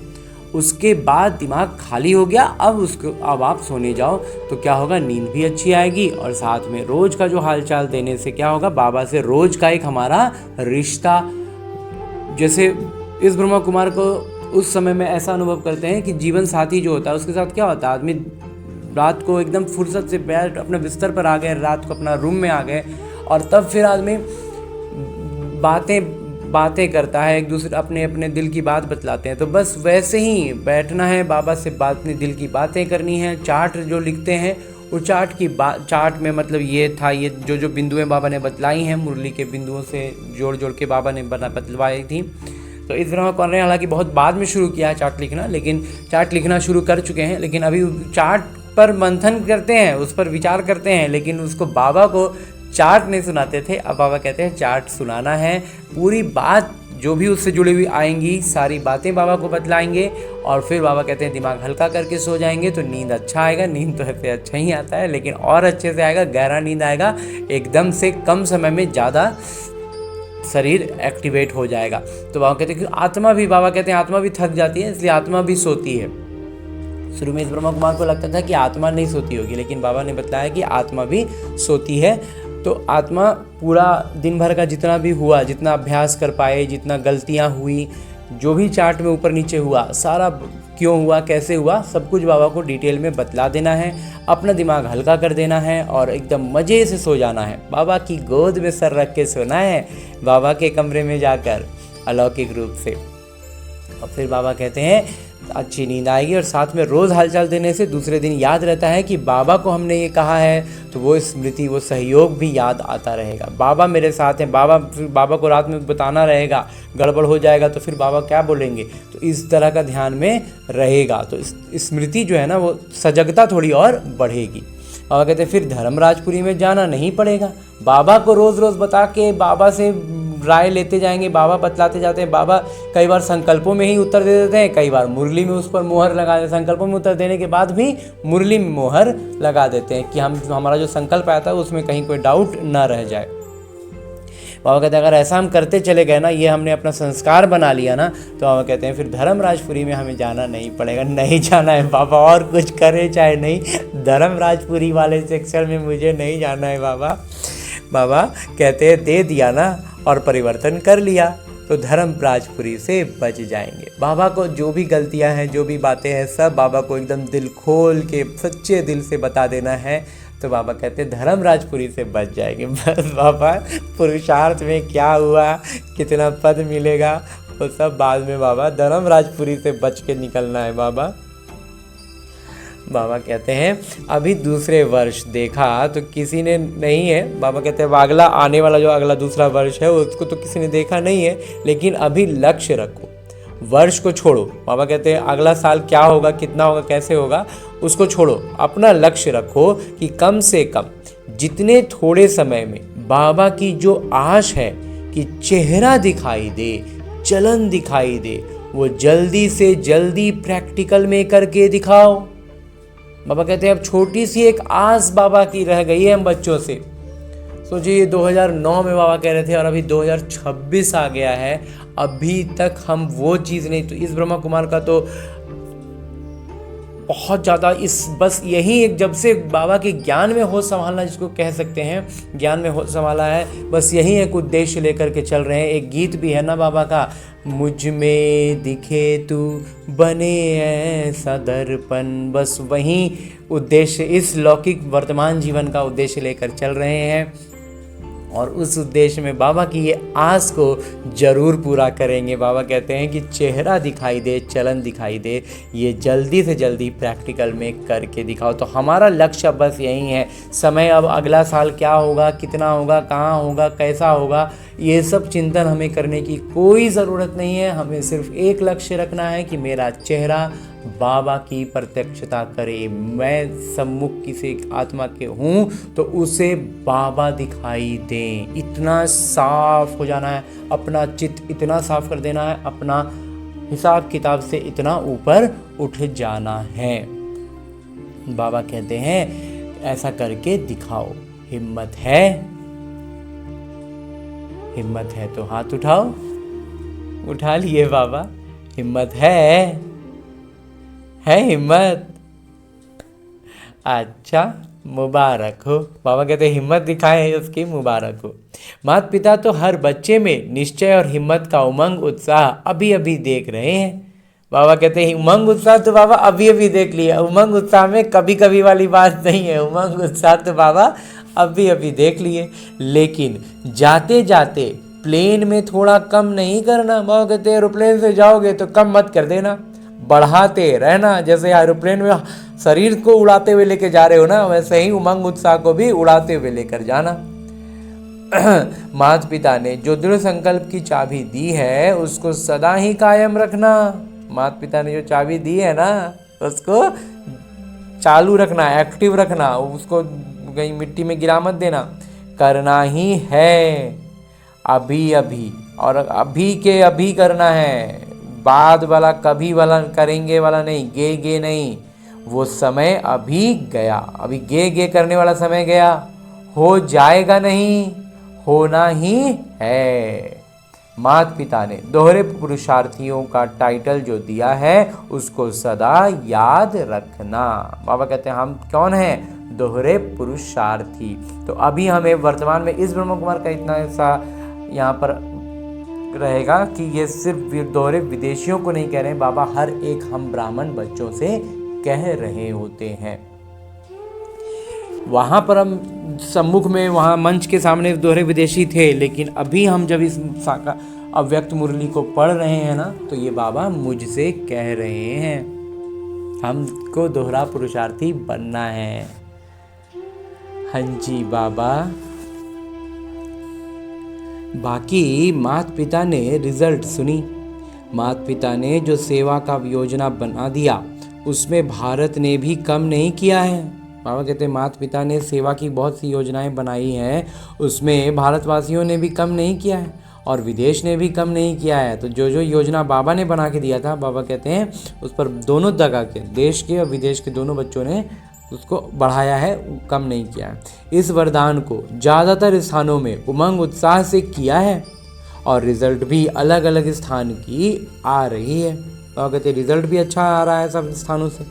Speaker 1: उसके बाद दिमाग खाली हो गया। अब आप सोने जाओ, तो क्या होगा, नींद भी अच्छी आएगी और साथ में रोज़ का जो हालचाल देने से क्या होगा, बाबा से रोज़ का एक हमारा रिश्ता। जैसे इस ब्रह्मा कुमार को उस समय में ऐसा अनुभव करते हैं कि जीवन साथी जो होता है उसके साथ क्या होता है, आदमी रात को एकदम फुर्सत से बैठ अपने बिस्तर पर आ गए, रात को अपना रूम में आ गए, और तब फिर आदमी बातें करता है, एक दूसरे अपने दिल की बात बतलाते हैं। तो बस वैसे ही बैठना है, बाबा से अपने दिल की बातें करनी है। चार्ट जो लिखते हैं उस चार्ट में मतलब ये था, ये जो बिंदुएं बाबा ने बतलाई हैं, मुरली के बिंदुओं से जोड़ जोड़ के बाबा ने बतलवाई थी। तो इस ब्रह्मा कुमार ने हालांकि बहुत बाद में शुरू किया है चार्ट लिखना, लेकिन चार्ट लिखना शुरू कर चुके हैं, लेकिन अभी चार्ट पर मंथन करते हैं, उस पर विचार करते हैं, लेकिन उसको बाबा को चार्ट नहीं सुनाते थे। अब बाबा कहते हैं चार्ट सुनाना है, पूरी बात जो भी उससे जुड़ी हुई आएंगी सारी बातें बाबा को बतलाएंगे, और फिर बाबा कहते हैं दिमाग हल्का करके सो जाएंगे तो नींद अच्छा आएगा। नींद तो ऐसे अच्छा ही आता है, लेकिन और अच्छे से आएगा, गहरा नींद आएगा, एकदम से कम समय में ज़्यादा शरीर एक्टिवेट हो जाएगा। तो बाबा कहते हैं कि आत्मा भी, बाबा कहते हैं आत्मा भी थक जाती है, इसलिए आत्मा भी सोती है। शुरू में इस ब्रह्मा कुमार को लगता था कि आत्मा नहीं सोती होगी, लेकिन बाबा ने बताया कि आत्मा भी सोती है। तो आत्मा पूरा दिन भर का जितना भी हुआ, जितना अभ्यास कर पाए, जितना गलतियां हुई, जो भी चार्ट में ऊपर नीचे हुआ, सारा क्यों हुआ, कैसे हुआ, सब कुछ बाबा को डिटेल में बतला देना है, अपना दिमाग हल्का कर देना है और एकदम मज़े से सो जाना है। बाबा की गोद में सर रख के सोना है, बाबा के कमरे में जाकर अलौकिक रूप से। और फिर बाबा कहते हैं अच्छी नींद आएगी, और साथ में रोज़ हालचाल देने से दूसरे दिन याद रहता है कि बाबा को हमने ये कहा है, तो वो स्मृति, वो सहयोग भी याद आता रहेगा। बाबा मेरे साथ हैं, बाबा को रात में बताना रहेगा, गड़बड़ हो जाएगा तो फिर बाबा क्या बोलेंगे, तो इस तरह का ध्यान में रहेगा। तो स्मृति जो है ना, वो सजगता थोड़ी और बढ़ेगी। बाबा कहते हैं फिर धर्मराजपुरी में जाना नहीं पड़ेगा, बाबा को रोज़ रोज़ बता के बाबा से राय लेते जाएंगे, बाबा बतलाते जाते हैं। बाबा कई बार संकल्पों में ही उत्तर दे देते हैं, कई बार मुरली में उस पर मोहर लगा देते हैं, संकल्पों में उत्तर देने के बाद भी मुरली में मोहर लगा देते हैं कि हमारा जो संकल्प आया था उसमें कहीं कोई डाउट ना रह जाए। बाबा कहते हैं अगर ऐसा हम करते चले गए ना, ये हमने अपना संस्कार बना लिया ना, तो बाबा कहते हैं फिर धर्मराजपुरी में हमें जाना नहीं पड़ेगा। नहीं जाना है बाबा, और कुछ करे चाहे नहीं, धर्मराजपुरी वाले सेक्शन में मुझे नहीं जाना है बाबा। बाबा कहते हैं दे दिया ना और परिवर्तन कर लिया तो धर्मराजपुरी से बच जाएंगे। बाबा को जो भी गलतियां हैं, जो भी बातें हैं, सब बाबा को एकदम दिल खोल के सच्चे दिल से बता देना है, तो बाबा कहते हैं धर्मराजपुरी से बच जाएंगे। बस बाबा पुरुषार्थ में क्या हुआ, कितना पद मिलेगा, वो सब बाद में, बाबा धर्मराजपुरी से बच के निकलना है। बाबा कहते हैं अभी दूसरे वर्ष देखा तो किसी ने नहीं है। बाबा कहते हैं अगला आने वाला जो अगला दूसरा वर्ष है उसको तो किसी ने देखा नहीं है, लेकिन अभी लक्ष्य रखो, वर्ष को छोड़ो। बाबा कहते हैं अगला साल क्या होगा, कितना होगा, कैसे होगा, उसको छोड़ो, अपना लक्ष्य रखो कि कम से कम जितने थोड़े समय में बाबा की जो आश है कि चेहरा दिखाई दे, चलन दिखाई दे, वो जल्दी से जल्दी प्रैक्टिकल में करके दिखाओ। बाबा कहते हैं अब छोटी सी एक आस बाबा की रह गई है हम बच्चों से। सोचिए 2009 में बाबा कह रहे थे और अभी 2026 आ गया है, अभी तक हम वो चीज़ नहीं। तो इस ब्रह्मा कुमार का तो बहुत ज़्यादा बस यही एक, जब से बाबा के ज्ञान में होश संभालना जिसको कह सकते हैं, ज्ञान में होश संभाला है, बस यही एक उद्देश्य लेकर के चल रहे हैं। एक गीत भी है ना बाबा का, मुझ में दिखे तू बने ऐसा दर्पण, बस वही उद्देश्य, इस लौकिक वर्तमान जीवन का उद्देश्य लेकर चल रहे हैं, और उस उद्देश्य में बाबा की ये आस को जरूर पूरा करेंगे। बाबा कहते हैं कि चेहरा दिखाई दे, चलन दिखाई दे, ये जल्दी से जल्दी प्रैक्टिकल में करके दिखाओ। तो हमारा लक्ष्य बस यही है। समय अब अगला साल क्या होगा, कितना होगा, कहाँ होगा, कैसा होगा, ये सब चिंतन हमें करने की कोई ज़रूरत नहीं है। हमें सिर्फ एक लक्ष्य रखना है कि मेरा चेहरा बाबा की प्रत्यक्षता करे, मैं सम्मुख किसी आत्मा के हूँ तो उसे बाबा दिखाई दें। इतना साफ हो जाना है, अपना चित्त इतना साफ कर देना है, अपना हिसाब किताब से इतना ऊपर उठ जाना है। बाबा कहते हैं ऐसा करके दिखाओ। हिम्मत है? हिम्मत है तो हाथ उठाओ। उठा लिए बाबा। हिम्मत है हिम्मत? अच्छा, मुबारक हो। बाबा कहते हैं हिम्मत दिखाए उसकी मुबारक हो। माता पिता तो हर बच्चे में निश्चय और हिम्मत का उमंग उत्साह अभी अभी देख रहे हैं। बाबा कहते हैं उमंग उत्साह तो बाबा अभी अभी देख लिया, उमंग उत्साह में कभी कभी वाली बात नहीं है, उमंग उत्साह तो बाबा अभी अभी देख लिए। लेकिन जाते जाते प्लेन में थोड़ा कम नहीं करना। बाबा कहते हैं एरोप्लेन से जाओगे तो कम मत कर देना, बढ़ाते रहना। जैसे एरोप्लेन में शरीर को उड़ाते हुए लेके जा रहे हो ना, वैसे ही उमंग उत्साह को भी उड़ाते हुए लेकर जाना। माता पिता ने जो दृढ़ संकल्प की चाबी दी है उसको सदा ही कायम रखना। माता पिता ने जो चाबी दी है ना उसको चालू रखना, एक्टिव रखना, उसको कहीं मिट्टी में गिरा मत देना। करना ही है अभी अभी, और अभी के अभी करना है, बाद वाला कभी वाला करेंगे वाला नहीं, गे नहीं। वो समय अभी गया, अभी गे करने वाला समय गया, हो जाएगा नहीं, होना ही है। माता पिता ने दोहरे पुरुषार्थियों का टाइटल जो दिया है उसको सदा याद रखना। बाबा कहते हैं हम कौन हैं? दोहरे पुरुषार्थी। तो अभी हमें वर्तमान में इस ब्रह्म कुमार का इतना ऐसा यहाँ पर रहेगा कि ये सिर्फ दोहरे विदेशियों को नहीं कह रहे हैं, बाबा हर एक हम ब्राह्मण बच्चों से कह रहे होते हैं। वहाँ पर हम सम्मुख में, वहाँ मंच के सामने दोहरे विदेशी थे, लेकिन अभी हम जब इस अव्यक्त मुरली को पढ़ रहे हैं ना, तो ये बाबा मुझसे कह रहे हैं हमको दोहरा पुरुषार्थी बनना है। हाँ जी बाबा। बाकी माता पिता ने रिजल्ट सुनी। माता पिता ने जो सेवा का योजना बना दिया उसमें भारत ने भी कम नहीं किया है। बाबा कहते हैं माता पिता ने सेवा की बहुत सी योजनाएं बनाई हैं, उसमें भारतवासियों ने भी कम नहीं किया है और विदेश ने भी कम नहीं किया है। तो जो जो योजना बाबा ने बना के दिया था, बाबा कहते हैं उस पर दोनों जगह के, देश के और विदेश के दोनों बच्चों ने उसको बढ़ाया है, कम नहीं किया है। इस वरदान को ज़्यादातर स्थानों में उमंग उत्साह से किया है और रिजल्ट भी अलग अलग स्थान की आ रही है। बाबा कहते हैं रिजल्ट भी अच्छा आ रहा है सब स्थानों से।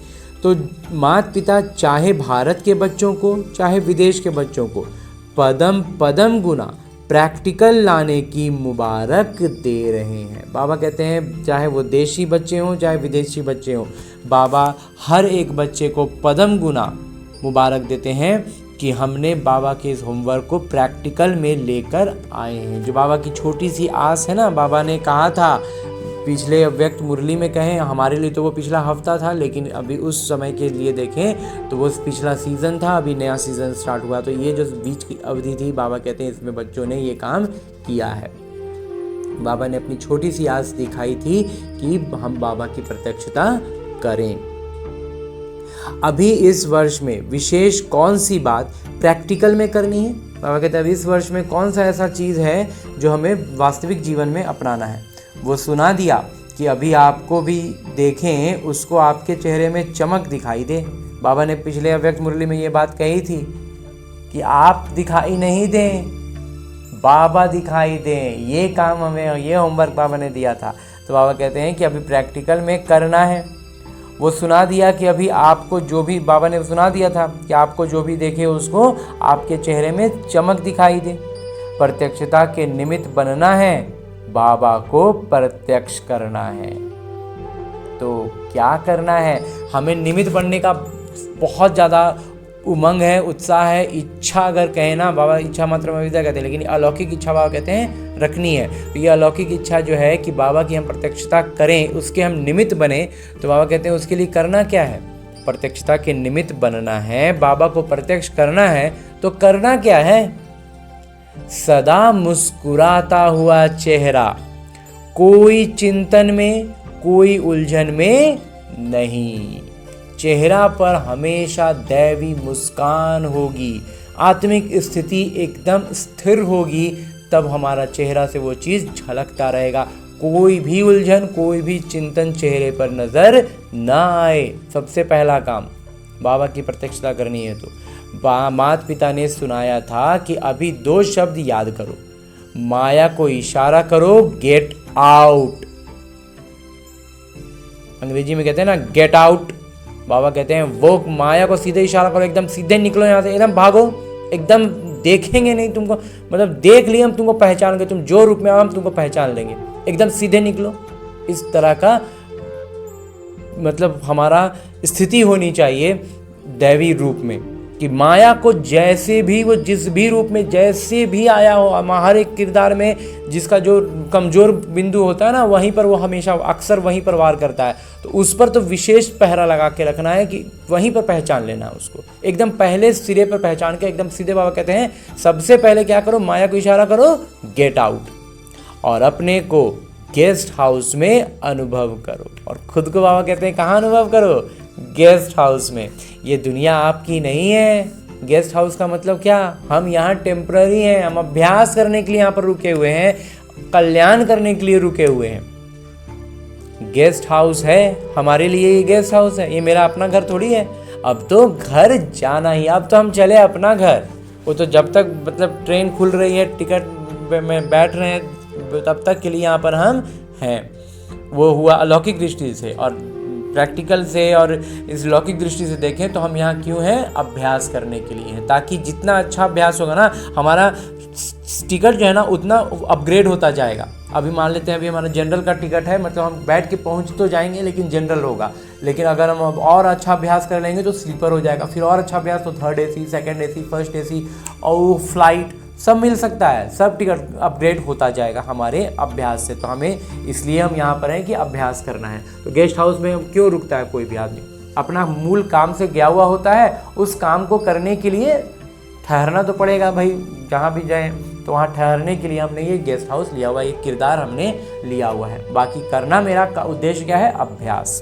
Speaker 1: तो माता पिता चाहे भारत के बच्चों को चाहे विदेश के बच्चों को पदम पदम गुना प्रैक्टिकल लाने की मुबारक दे रहे हैं। बाबा कहते हैं चाहे वो देशी बच्चे हों चाहे विदेशी बच्चे हों, बाबा हर एक बच्चे को पदम गुना मुबारक देते हैं कि हमने बाबा के इस होमवर्क को प्रैक्टिकल में लेकर आए हैं। जो बाबा की छोटी सी आस है ना, बाबा ने कहा था पिछले अव्यक्त मुरली में, कहें हमारे लिए तो वो पिछला हफ्ता था, लेकिन अभी उस समय के लिए देखें तो वो पिछला सीज़न था, अभी नया सीज़न स्टार्ट हुआ। तो ये जो बीच की अवधि थी, बाबा कहते हैं इसमें बच्चों ने ये काम किया है। बाबा ने अपनी छोटी सी आस दिखाई थी कि हम बाबा की प्रत्यक्षता करें। अभी इस वर्ष में विशेष कौन सी बात प्रैक्टिकल में करनी है? बाबा कहते हैं अभी इस वर्ष में कौन सा ऐसा चीज़ है जो हमें वास्तविक जीवन में अपनाना है? वो सुना दिया कि अभी आपको भी देखें, उसको आपके चेहरे में चमक दिखाई दे। बाबा ने पिछले अव्यक्त मुरली में ये बात कही थी कि आप दिखाई नहीं दें, बाबा दिखाई दें। ये काम हमें, ये होमवर्क बाबा ने दिया था। तो बाबा कहते हैं कि अभी प्रैक्टिकल में करना है। वो सुना दिया कि अभी आपको जो भी, बाबा ने सुना दिया था कि आपको जो भी देखे उसको आपके चेहरे में चमक दिखाई दे। प्रत्यक्षता के निमित्त बनना है, बाबा को प्रत्यक्ष करना है। तो क्या करना है? हमें निमित्त बनने का बहुत ज़्यादा उमंग है, उत्साह है, इच्छा अगर कहें ना, बाबा इच्छा मात्र में विद्या कहते हैं, लेकिन अलौकिक इच्छा बाबा कहते हैं रखनी है। तो ये अलौकिक इच्छा जो है कि बाबा की हम प्रत्यक्षता करें, उसके हम निमित्त बने, तो बाबा कहते हैं उसके लिए करना क्या है? प्रत्यक्षता के निमित्त बनना है, बाबा को प्रत्यक्ष करना है। तो करना क्या है? सदा मुस्कुराता हुआ चेहरा, कोई चिंतन में कोई उलझन में नहीं। चेहरा पर हमेशा दैवी मुस्कान होगी, आत्मिक स्थिति एकदम स्थिर होगी, तब हमारा चेहरा से वो चीज़ झलकता रहेगा। कोई भी उलझन, कोई भी चिंतन चेहरे पर नजर ना आए। सबसे पहला काम बाबा की प्रत्यक्षता करनी है। तो माता पिता ने सुनाया था कि अभी 2 शब्द याद करो, माया को इशारा करो, गेट आउट। अंग्रेजी में कहते हैं ना गेट आउट। बाबा कहते हैं वो माया को सीधे इशारा करो, एकदम सीधे निकलो यहाँ से, एकदम भागो, एकदम देखेंगे नहीं तुमको, मतलब देख लिए हम तुमको पहचान गए, तुम जो रूप में आओ हम तुमको पहचान लेंगे, एकदम सीधे निकलो। इस तरह का मतलब हमारा स्थिति होनी चाहिए दैवी रूप में। कि माया को जैसे भी वो जिस भी रूप में जैसे भी आया हो, हर एक किरदार में जिसका जो कमज़ोर बिंदु होता है ना, वहीं पर वो हमेशा अक्सर वहीं पर वार करता है। तो उस पर तो विशेष पहरा लगा के रखना है कि वहीं पर पहचान लेना है उसको, एकदम पहले सिरे पर पहचान के एकदम सीधे। बाबा कहते हैं सबसे पहले क्या करो, माया को इशारा करो गेट आउट, और अपने को गेस्ट हाउस में अनुभव करो। और खुद को बाबा कहते हैं कहाँ अनुभव करो, गेस्ट हाउस में। ये दुनिया आपकी नहीं है। गेस्ट हाउस का मतलब क्या, हम यहाँ टेम्पररी हैं, हम अभ्यास करने के लिए यहाँ पर रुके हुए हैं, कल्याण करने के लिए रुके हुए हैं। गेस्ट हाउस है हमारे लिए, ये गेस्ट हाउस है, ये मेरा अपना घर थोड़ी है। अब तो घर जाना ही, अब तो हम चले अपना घर। वो तो जब तक मतलब ट्रेन खुल रही है, टिकट में बैठ रहे हैं, तब तक के लिए यहाँ पर हम हैं। वो हुआ अलौकिक दृष्टि से, और प्रैक्टिकल से और इस लौकिक दृष्टि से देखें तो हम यहाँ क्यों हैं, अभ्यास करने के लिए हैं, ताकि जितना अच्छा अभ्यास होगा ना, हमारा टिकट जो है ना उतना अपग्रेड होता जाएगा। अभी मान लेते हैं अभी हमारा जनरल का टिकट है, मतलब हम बैठ के पहुँच तो जाएंगे लेकिन जनरल होगा, लेकिन अगर हम अब और अच्छा अभ्यास कर लेंगे तो स्लीपर हो जाएगा, फिर और अच्छा अभ्यास तो third AC, second AC, first AC और फ्लाइट सब मिल सकता है, सब टिकट अपग्रेड होता जाएगा हमारे अभ्यास से। तो हमें इसलिए हम यहाँ पर हैं कि अभ्यास करना है। तो गेस्ट हाउस में क्यों रुकता है कोई भी आदमी, अपना मूल काम से गया हुआ होता है, उस काम को करने के लिए ठहरना तो पड़ेगा भाई, जहाँ भी जाएं तो वहाँ ठहरने के लिए हमने ये गेस्ट हाउस लिया हुआ है, ये किरदार हमने लिया हुआ है। बाकी करना मेरा उद्देश्य क्या है, अभ्यास।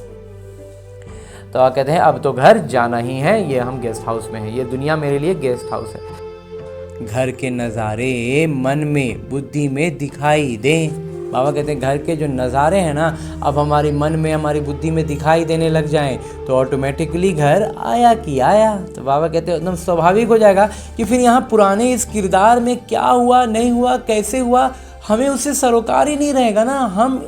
Speaker 1: तो आप कहते हैं अब तो घर जाना ही है, ये हम गेस्ट हाउस में हैं, ये दुनिया मेरे लिए गेस्ट हाउस है। घर के नज़ारे मन में बुद्धि में दिखाई दें। बाबा कहते हैं घर के जो नज़ारे हैं ना, अब हमारी मन में हमारी बुद्धि में दिखाई देने लग जाएं तो ऑटोमेटिकली घर आया कि आया। तो बाबा कहते हैं एकदम स्वाभाविक हो जाएगा कि फिर यहाँ पुराने इस किरदार में क्या हुआ नहीं हुआ कैसे हुआ, हमें उससे सरोकार ही नहीं रहेगा ना।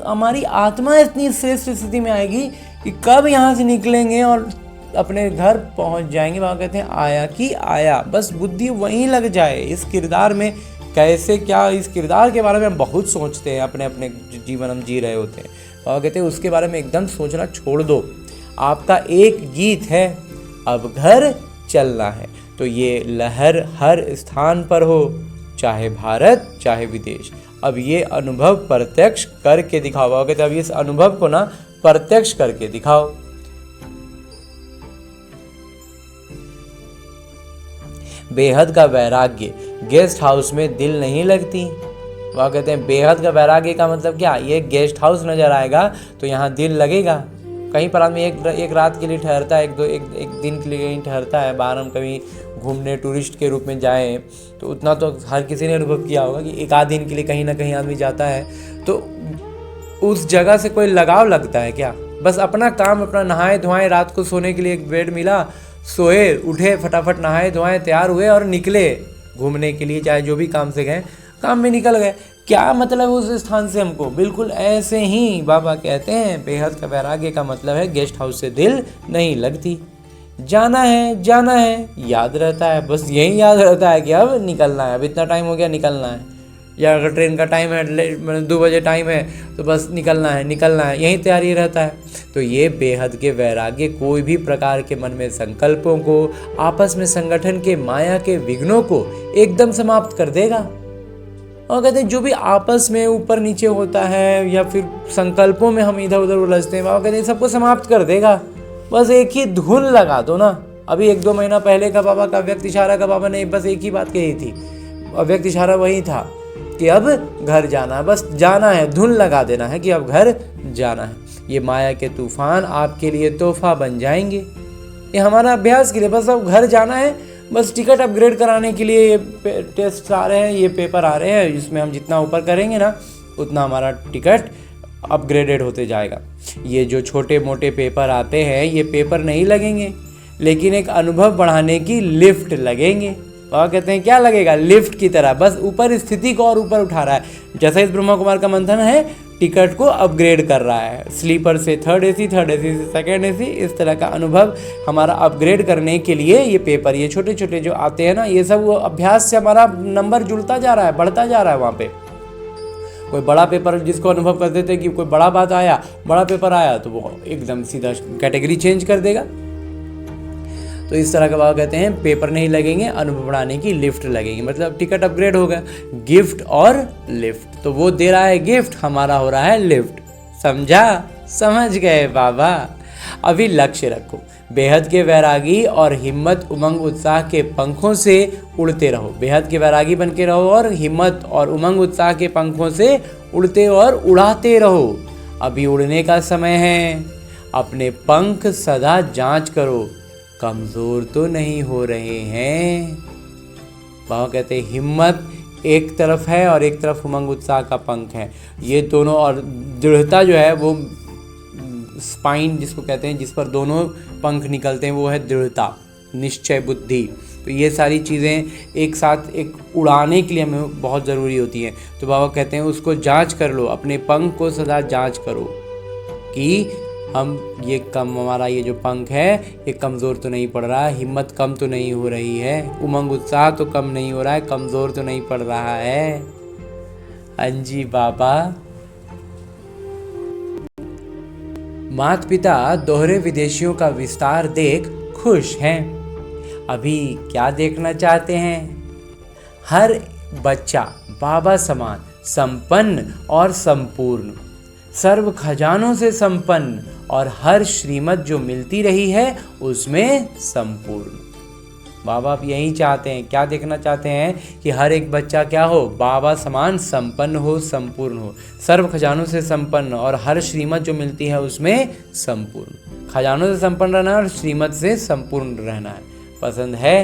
Speaker 1: हमारी आत्मा इतनी श्रेष्ठ स्थिति में आएगी कि कब यहाँ से निकलेंगे और अपने घर पहुंच जाएंगे। बाबा कहते हैं आया कि आया, बस बुद्धि वहीं लग जाए। इस किरदार में कैसे क्या, इस किरदार के बारे में हम बहुत सोचते हैं, अपने अपने जीवन हम जी रहे होते हैं। बाबा कहते हैं उसके बारे में एकदम सोचना छोड़ दो। आपका एक गीत है, अब घर चलना है। तो ये लहर हर स्थान पर हो, चाहे भारत चाहे विदेश। अब ये अनुभव प्रत्यक्ष करके दिखाओ। बाबा कहते हैं अब इस अनुभव को ना प्रत्यक्ष करके दिखाओ। बेहद का वैराग्य, गेस्ट हाउस में दिल नहीं लगती। वह कहते हैं बेहद का वैराग्य का मतलब क्या, ये गेस्ट हाउस नज़र आएगा तो यहाँ दिल लगेगा। कहीं पर आदमी एक रात के लिए ठहरता है, एक दिन के लिए कहीं ठहरता है, बाहर हम कभी घूमने टूरिस्ट के रूप में जाएं तो उतना तो हर किसी ने अनुभव किया होगा कि एक आध दिन के लिए कहीं ना कहीं आदमी जाता है तो उस जगह से कोई लगाव लगता है क्या। बस अपना काम, अपना नहाए धोएं, रात को सोने के लिए एक बेड मिला, सोए, उठे, फटाफट नहाए धोएं, तैयार हुए और निकले घूमने के लिए, चाहे जो भी काम से गए, काम में निकल गए। क्या मतलब उस स्थान से हमको, बिल्कुल ऐसे ही बाबा कहते हैं बेहद का वैराग्य का मतलब है गेस्ट हाउस से दिल नहीं लगती। जाना है याद रहता है, बस यही याद रहता है कि अब निकलना है, अब इतना टाइम हो गया निकलना है, या अगर ट्रेन का टाइम है 2 बजे टाइम है तो बस निकलना है, यही तैयारी रहता है। तो ये बेहद के वैराग्य कोई भी प्रकार के मन में संकल्पों को, आपस में संगठन के माया के विघ्नों को एकदम समाप्त कर देगा। और कहते हैं जो भी आपस में ऊपर नीचे होता है या फिर संकल्पों में हम इधर उधर उलझते हैं, बाबा कहते हैं सबको समाप्त कर देगा। बस एक ही धुन लगा दो ना। अभी 1-2 महीना पहले का बाबा का अव्यक्त इशारा का बाबा ने बस एक ही बात कही थी, अव्यक्त इशारा वही था कि अब घर जाना है, बस जाना है, धुन लगा देना है कि अब घर जाना है। ये माया के तूफान आपके लिए तोहफा बन जाएंगे, ये हमारा अभ्यास के लिए, बस अब घर जाना है, बस टिकट अपग्रेड कराने के लिए ये टेस्ट आ रहे हैं, ये पेपर आ रहे हैं, जिसमें हम जितना ऊपर करेंगे ना उतना हमारा टिकट अपग्रेडेड होते जाएगा। ये जो छोटे मोटे पेपर आते हैं ये पेपर नहीं लगेंगे, लेकिन एक अनुभव बढ़ाने की लिफ्ट लगेंगे। और कहते हैं क्या लगेगा, लिफ्ट की तरह, बस ऊपर स्थिति को और ऊपर उठा रहा है। जैसा इस ब्रह्मा कुमार का मंथन है, टिकट को अपग्रेड कर रहा है, स्लीपर से थर्ड AC से सेकंड AC, इस तरह का अनुभव हमारा अपग्रेड करने के लिए ये पेपर, ये छोटे छोटे जो आते हैं ना, ये सब वो अभ्यास से हमारा नंबर जुड़ता जा रहा है, बढ़ता जा रहा है। वहाँ पे कोई बड़ा पेपर जिसको अनुभव कर देते कि कोई बड़ा बात आया, बड़ा पेपर आया तो वो एकदम सीधा कैटेगरी चेंज कर देगा। तो इस तरह का बाबा कहते हैं पेपर नहीं लगेंगे, अनुभव बढ़ाने की लिफ्ट लगेगी, मतलब टिकट अपग्रेड होगा, गिफ्ट और लिफ्ट। तो वो दे रहा है गिफ्ट, हमारा हो रहा है लिफ्ट। समझा? समझ गए बाबा? अभी लक्ष्य रखो, बेहद के वैरागी और हिम्मत उमंग उत्साह के पंखों से उड़ते रहो। बेहद के वैरागी बन के रहो और हिम्मत और उमंग उत्साह के पंखों से उड़ते और उड़ाते रहो। अभी उड़ने का समय है, अपने पंख सदा जांच करो, कमज़ोर तो नहीं हो रहे हैं। बाबा कहते हैं हिम्मत एक तरफ है और एक तरफ उमंग उत्साह का पंख है, ये दोनों, और दृढ़ता जो है वो स्पाइन जिसको कहते हैं, जिस पर दोनों पंख निकलते हैं, वो है दृढ़ता, निश्चय बुद्धि। तो ये सारी चीज़ें एक साथ एक उड़ाने के लिए हमें बहुत ज़रूरी होती हैं। तो बाबा कहते हैं उसको जांच कर लो, अपने पंख को सदा जांच करो कि हम ये कम, हमारा ये जो पंख है ये कमज़ोर तो नहीं पड़ रहा, हिम्मत कम तो नहीं हो रही है, उमंग उत्साह तो कम नहीं हो रहा है, कमज़ोर तो नहीं पड़ रहा है। हाँ जी बाबा। माता पिता दोहरे विदेशियों का विस्तार देख खुश हैं। अभी क्या देखना चाहते हैं? हर बच्चा बाबा समान संपन्न और संपूर्ण, सर्व खजानों से संपन्न, और हर श्रीमत जो मिलती रही है उसमें संपूर्ण। बाबा आप यही चाहते हैं, क्या देखना चाहते हैं? कि हर एक बच्चा क्या हो? बाबा समान संपन्न हो, संपूर्ण हो, सर्व खजानों से संपन्न, और हर श्रीमत जो मिलती है उसमें संपूर्ण। खजानों से संपन्न रहना है और श्रीमत से संपूर्ण रहना है। पसंद है?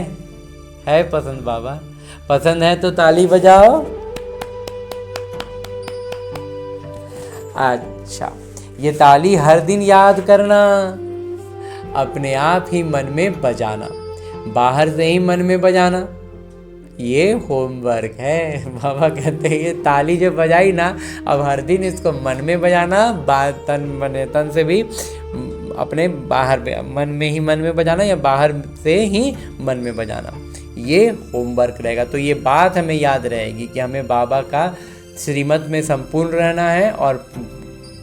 Speaker 1: है पसंद बाबा? पसंद है तो ताली बजाओ। अच्छा, ये ताली हर दिन याद करना, अपने आप ही मन में बजाना, बाहर से ही मन में बजाना, ये होमवर्क है। बाबा कहते हैं ये ताली जो बजाई ना, अब हर दिन इसको मन में बजाना, तन से भी अपने बाहर मन में ही मन में बजाना या बाहर से ही मन में बजाना, ये होमवर्क रहेगा। तो ये बात हमें याद रहेगी कि हमें बाबा का श्रीमत में संपूर्ण रहना है और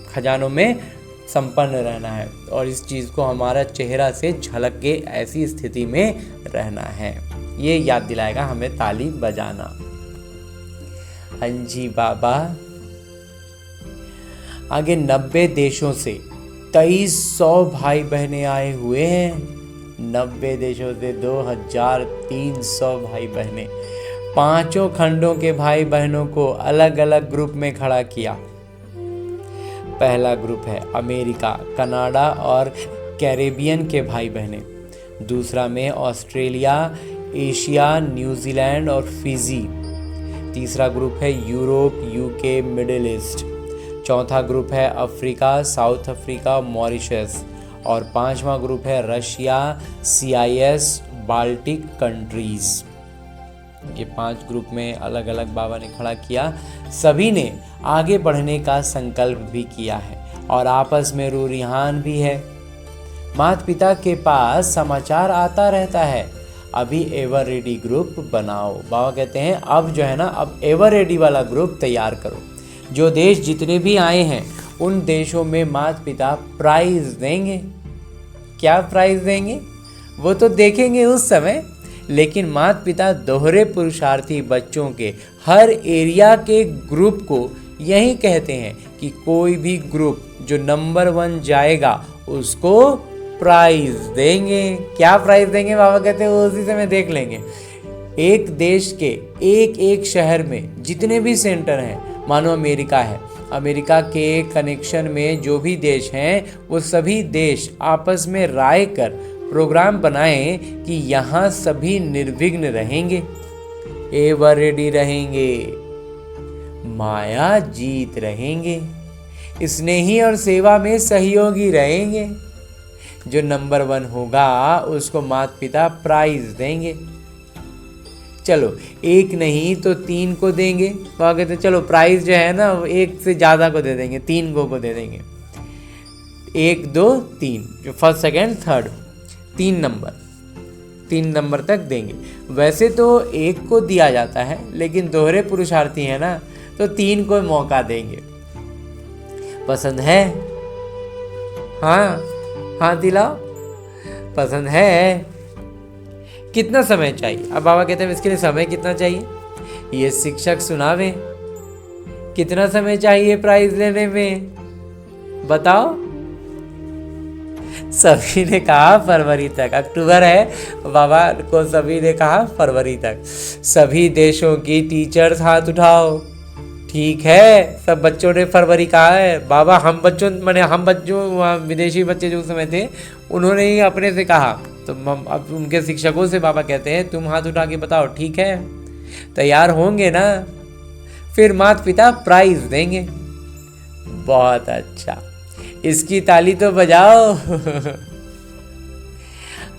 Speaker 1: खजानों में संपन्न रहना है, और इस चीज़ को हमारा चेहरा से झलक के ऐसी स्थिति में रहना है। ये याद दिलाएगा हमें ताली बजाना। हाँ जी बाबा। आगे 90 देशों से 2300 भाई बहनें आए हुए हैं। 90 देशों से 2300 भाई बहनें, पांचों खंडों के भाई बहनों को अलग अलग ग्रुप में खड़ा किया। पहला ग्रुप है अमेरिका, कनाडा और कैरेबियन के भाई बहनें। दूसरा में ऑस्ट्रेलिया, एशिया, न्यूजीलैंड और फिजी। तीसरा ग्रुप है यूरोप, यूके, मिडिल ईस्ट। चौथा ग्रुप है अफ्रीका, साउथ अफ्रीका, मॉरिशस। और पांचवा ग्रुप है रशिया, CIS, बाल्टिक कंट्रीज़। ये 5 ग्रुप में अलग अलग बाबा ने खड़ा किया। सभी ने आगे बढ़ने का संकल्प भी किया है और आपस में रूरिहान भी है। माता पिता के पास समाचार आता रहता है, अभी एवर रेडी ग्रुप बनाओ। बाबा कहते हैं अब जो है ना, अब एवर रेडी वाला ग्रुप तैयार करो। जो देश जितने भी आए हैं उन देशों में माता पिता प्राइज देंगे। क्या प्राइज देंगे वो तो देखेंगे उस समय, लेकिन माता पिता दोहरे पुरुषार्थी बच्चों के हर एरिया के ग्रुप को यही कहते हैं कि कोई भी ग्रुप जो नंबर 1 जाएगा उसको प्राइज देंगे। क्या प्राइज देंगे बाबा कहते हैं वो उसी समय देख लेंगे। एक देश के एक एक शहर में जितने भी सेंटर हैं, मानो अमेरिका है, अमेरिका के कनेक्शन में जो भी देश हैं वो सभी देश आपस में राय कर प्रोग्राम बनाएं कि यहाँ सभी निर्विघ्न रहेंगे, एवर रेडी रहेंगे, माया जीत रहेंगे, स्नेही और सेवा में सहयोगी रहेंगे। जो नंबर 1 होगा उसको माता पिता प्राइज देंगे। चलो 1 नहीं तो 3 को देंगे। तो आगे तो चलो प्राइज जो है ना 1 से ज़्यादा को दे देंगे, 3 को दे देंगे। 1 2 3 जो फर्स्ट सेकेंड थर्ड 3 नंबर तक देंगे। वैसे तो 1 को दिया जाता है, लेकिन दोहरे पुरुषार्थी है ना तो 3 को मौका देंगे। पसंद है? हाँ हाँ दिलाओ। पसंद है? कितना समय चाहिए? अब बाबा कहते हैं इसके लिए समय कितना चाहिए ये शिक्षक सुनावे। कितना समय चाहिए प्राइज लेने में, बताओ? सभी ने कहा फरवरी तक। अक्टूबर है, बाबा को सभी ने कहा फरवरी तक। सभी देशों की टीचर्स हाथ उठाओ। ठीक है, सब बच्चों ने फरवरी कहा है। बाबा हम बच्चों वहाँ विदेशी बच्चे जो उस समय थे उन्होंने ही अपने से कहा, तो अब उनके शिक्षकों से बाबा कहते हैं तुम हाथ उठा के बताओ। ठीक है, तैयार होंगे ना? फिर माता पिता प्राइज देंगे। बहुत अच्छा, इसकी ताली तो बजाओ।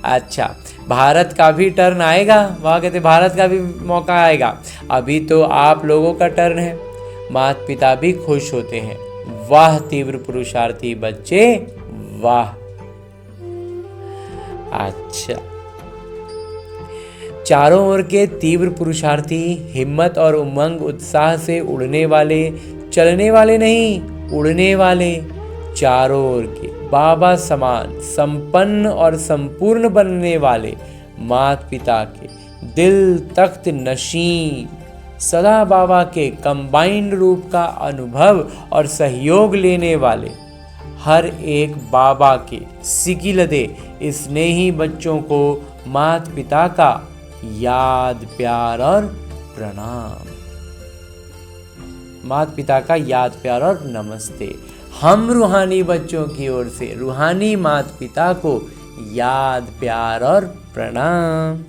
Speaker 1: अच्छा, भारत का भी टर्न आएगा। वहाँ कहते भारत का भी मौका आएगा। अभी तो आप लोगों का टर्न है। माता पिता भी खुश होते हैं। वाह तीव्र पुरुषार्थी बच्चे, वाह। अच्छा, चारों ओर के तीव्र पुरुषार्थी, हिम्मत और उमंग उत्साह से उड़ने वाले, चलने वाले नहीं, उड़ने वाले, चारों ओर के बाबा समान संपन्न और संपूर्ण बनने वाले माता पिता के दिल तख्त नशीं, सदा बाबा के कंबाइंड रूप का अनुभव और सहयोग लेने वाले हर एक बाबा के सिकिलदे स्नेही बच्चों को माता पिता का याद प्यार और प्रणाम। माता पिता का याद प्यार और नमस्ते। हम रूहानी बच्चों की ओर से रूहानी माता पिता को याद प्यार और प्रणाम।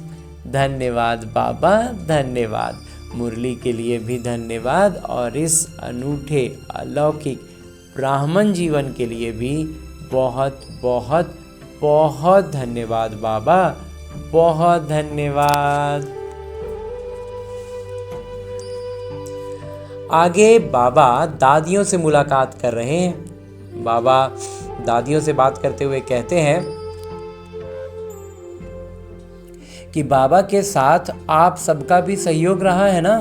Speaker 1: धन्यवाद बाबा, धन्यवाद। मुरली के लिए भी धन्यवाद और इस अनूठे अलौकिक ब्राह्मण जीवन के लिए भी बहुत बहुत बहुत धन्यवाद बाबा, बहुत धन्यवाद। आगे बाबा दादियों से मुलाकात कर रहे हैं। बाबा दादियों से बात करते हुए कहते हैं कि बाबा के साथ आप सबका भी सहयोग रहा है ना।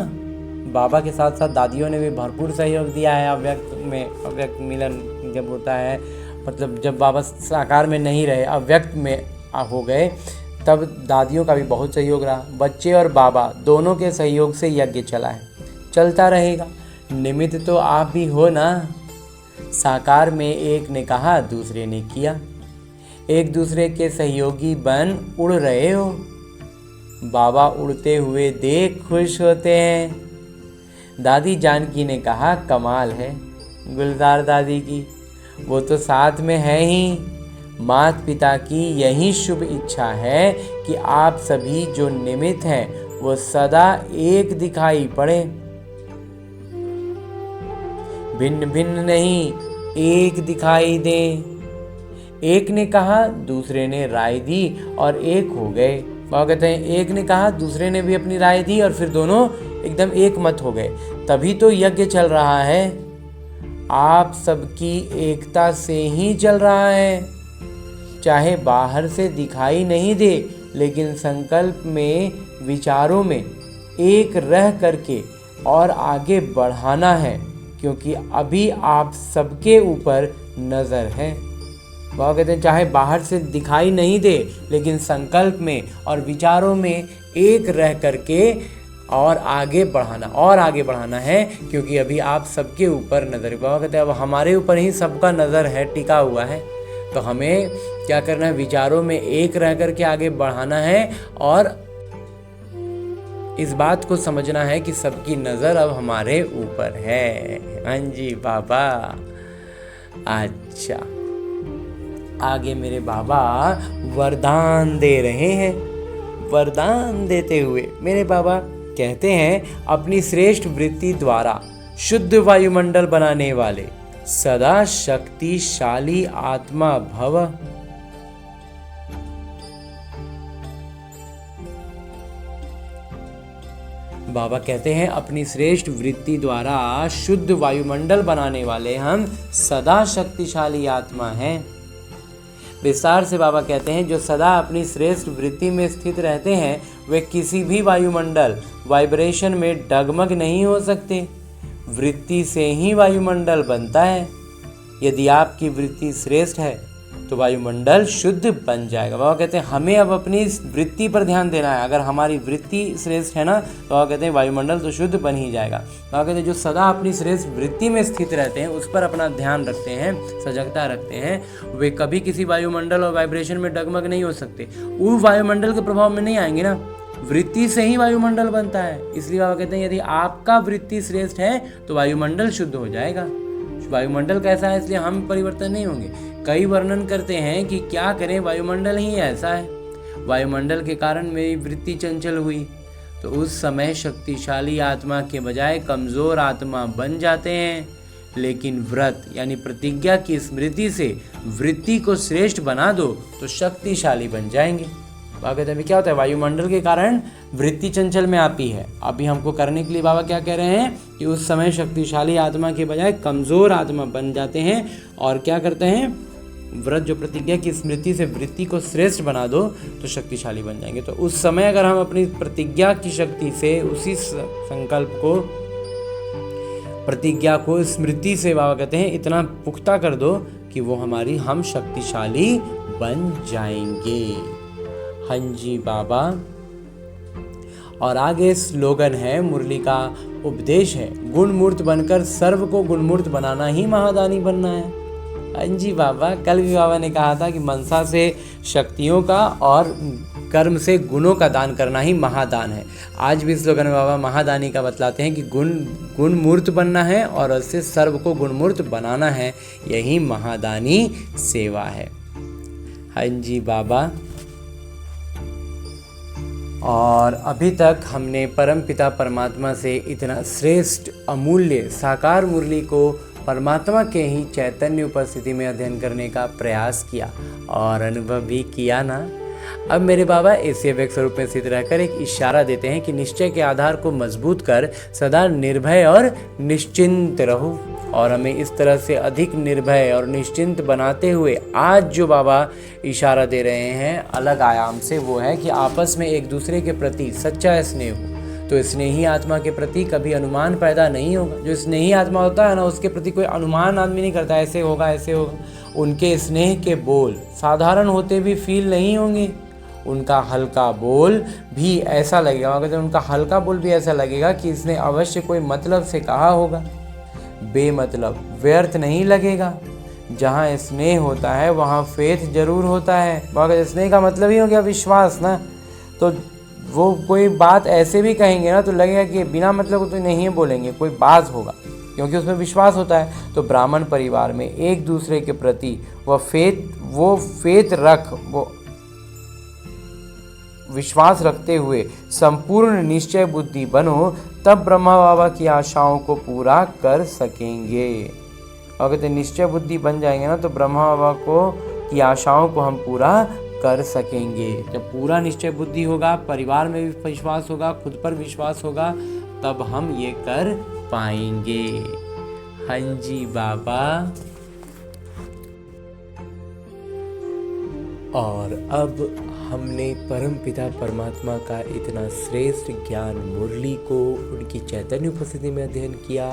Speaker 1: बाबा के साथ साथ दादियों ने भी भरपूर सहयोग दिया है। अव्यक्त मिलन जब होता है, मतलब जब बाबा साकार में नहीं रहे, अव्यक्त में हो गए, तब दादियों का भी बहुत सहयोग रहा। बच्चे और बाबा दोनों के सहयोग से यज्ञ चला है, चलता रहेगा। निमित्त तो आप भी हो ना। साकार में एक ने कहा, दूसरे ने किया। एक दूसरे के सहयोगी बन उड़ रहे हो। बाबा उड़ते हुए देख खुश होते हैं। दादी जानकी ने कहा, कमाल है गुलजार दादी की, वो तो साथ में है ही। माता पिता की यही शुभ इच्छा है कि आप सभी जो निमित्त हैं वो सदा एक दिखाई पड़े, भिन्न भिन्न नहीं, एक दिखाई दे। एक ने कहा, दूसरे ने राय दी और एक हो गए। बाबा कहते हैं एक ने कहा, दूसरे ने भी अपनी राय दी और फिर दोनों एकदम एक मत हो गए। तभी तो यज्ञ चल रहा है। आप सबकी एकता से ही चल रहा है। चाहे बाहर से दिखाई नहीं दे, लेकिन संकल्प में, विचारों में एक रह करके और आगे बढ़ाना है, क्योंकि अभी आप सबके ऊपर नज़र है। बाबा कहते हैं चाहे बाहर से दिखाई नहीं दे, लेकिन संकल्प में और विचारों में एक रह करके और आगे बढ़ाना है, क्योंकि अभी आप सबके ऊपर नज़र है। बाबा कहते हैं अब हमारे ऊपर ही सबका नज़र है, टिका हुआ है। तो हमें क्या करना है, विचारों में एक रह करके आगे बढ़ाना है और इस बात को समझना है कि सबकी नज़र अब हमारे ऊपर है। हाँ जी बाबा। अच्छा, आगे मेरे बाबा वरदान दे रहे हैं। वरदान देते हुए मेरे बाबा कहते हैं, अपनी श्रेष्ठ वृत्ति द्वारा शुद्ध वायुमंडल बनाने वाले सदा शक्तिशाली आत्मा भव। बाबा कहते हैं अपनी श्रेष्ठ वृत्ति द्वारा शुद्ध वायुमंडल बनाने वाले हम सदा शक्तिशाली आत्मा हैं। विस्तार से बाबा कहते हैं जो सदा अपनी श्रेष्ठ वृत्ति में स्थित रहते हैं वे किसी भी वायुमंडल वाइब्रेशन में डगमग नहीं हो सकते। वृत्ति से ही वायुमंडल बनता है। यदि आपकी वृत्ति श्रेष्ठ है तो वायुमंडल शुद्ध बन जाएगा। बाबा कहते हैं हमें अब अपनी वृत्ति पर ध्यान देना है। अगर हमारी वृत्ति श्रेष्ठ है ना, तो बाबा कहते हैं वायुमंडल तो शुद्ध बन ही जाएगा। बाबा कहते हैं जो सदा अपनी श्रेष्ठ वृत्ति में स्थित रहते हैं, उस पर अपना ध्यान रखते हैं, सजगता रखते हैं, वे कभी किसी वायुमंडल और वाइब्रेशन में डगमग नहीं हो सकते। वो वायुमंडल के प्रभाव में नहीं आएंगे ना, वृत्ति से ही वायुमंडल बनता है। इसलिए बाबा कहते हैं यदि आपका वृत्ति श्रेष्ठ है तो वायुमंडल शुद्ध हो जाएगा। वायुमंडल कैसा है इसलिए हम परिवर्तन नहीं होंगे। कई वर्णन करते हैं कि क्या करें, वायुमंडल ही ऐसा है, वायुमंडल के कारण मेरी वृत्ति चंचल हुई। तो उस समय शक्तिशाली आत्मा के बजाय कमजोर आत्मा बन जाते हैं। लेकिन व्रत यानी प्रतिज्ञा की स्मृति से वृत्ति को श्रेष्ठ बना दो तो शक्तिशाली बन जाएंगे। बाबा कहते हैं क्या होता है, वायुमंडल के कारण वृत्ति चंचल में आती है। अभी हमको करने के लिए बाबा क्या कह रहे हैं कि उस समय शक्तिशाली आत्मा के बजाय कमजोर आत्मा बन जाते हैं और क्या करते हैं, व्रत जो प्रतिज्ञा की स्मृति से वृत्ति को श्रेष्ठ बना दो तो शक्तिशाली बन जाएंगे। तो उस समय अगर हम अपनी प्रतिज्ञा की शक्ति से उसी संकल्प को, प्रतिज्ञा को स्मृति से बाबा कहते हैं इतना पुख्ता कर दो कि वो हम शक्तिशाली बन जाएंगे। हाँ जी बाबा। और आगे स्लोगन है, मुरली का उपदेश है, गुणमूर्त बनकर सर्व को गुणमूर्त बनाना ही महादानी बनना है। हाँ जी बाबा। कल भी बाबा ने कहा था कि मनसा से शक्तियों का और कर्म से गुणों का दान करना ही महादान है। आज भी स्लोगन में बाबा महादानी का बतलाते हैं कि गुणमूर्त बनना है और उससे सर्व को गुणमूर्त बनाना है, यही महादानी सेवा है। हाँ जी बाबा। और अभी तक हमने परमपिता परमात्मा से इतना श्रेष्ठ अमूल्य साकार मुरली को परमात्मा के ही चैतन्य उपस्थिति में अध्ययन करने का प्रयास किया और अनुभव भी किया ना। अब मेरे बाबा ऐसे व्यक्त स्वरूप में स्थित रहकर एक इशारा देते हैं कि निश्चय के आधार को मजबूत कर सदा निर्भय और निश्चिंत रहो। और हमें इस तरह से अधिक निर्भय और निश्चिंत बनाते हुए आज जो बाबा इशारा दे रहे हैं अलग आयाम से, वो है कि आपस में एक दूसरे के प्रति सच्चा स्नेह हो। तो स्नेही आत्मा के प्रति कभी अनुमान पैदा नहीं होगा। जो स्नेही आत्मा होता है ना, उसके प्रति कोई अनुमान आदमी नहीं करता, ऐसे होगा ऐसे होगा। उनके स्नेह के बोल साधारण होते भी फील नहीं होंगे। उनका हल्का बोल भी ऐसा लगेगा, अगर उनका हल्का बोल भी ऐसा लगेगा कि इसने अवश्य कोई मतलब से कहा होगा, बेमतलब व्यर्थ नहीं लगेगा। जहाँ स्नेह होता है वहाँ फेथ जरूर होता है। मगर स्नेह का मतलब ही हो गया विश्वास ना। तो वो कोई बात ऐसे भी कहेंगे ना तो लगेगा कि बिना मतलब तो नहीं बोलेंगे, कोई बात होगा, क्योंकि उसमें विश्वास होता है। तो ब्राह्मण परिवार में एक दूसरे के प्रति वो फेथ रख, वो विश्वास रखते हुए संपूर्ण निश्चय बुद्धि बनो, तब ब्रह्मा बाबा की आशाओं को पूरा कर सकेंगे। अगर निश्चय बुद्धि बन जाएंगे ना तो ब्रह्मा बाबा की आशाओं को हम पूरा कर सकेंगे। जब पूरा निश्चय बुद्धि होगा, परिवार में भी विश्वास होगा, खुद पर विश्वास होगा, तब हम ये कर पाएंगे। हाँ जी बाबा। और अब हमने परमपिता परमात्मा का इतना श्रेष्ठ ज्ञान मुरली को उनकी चैतन्य उपस्थिति में अध्ययन किया,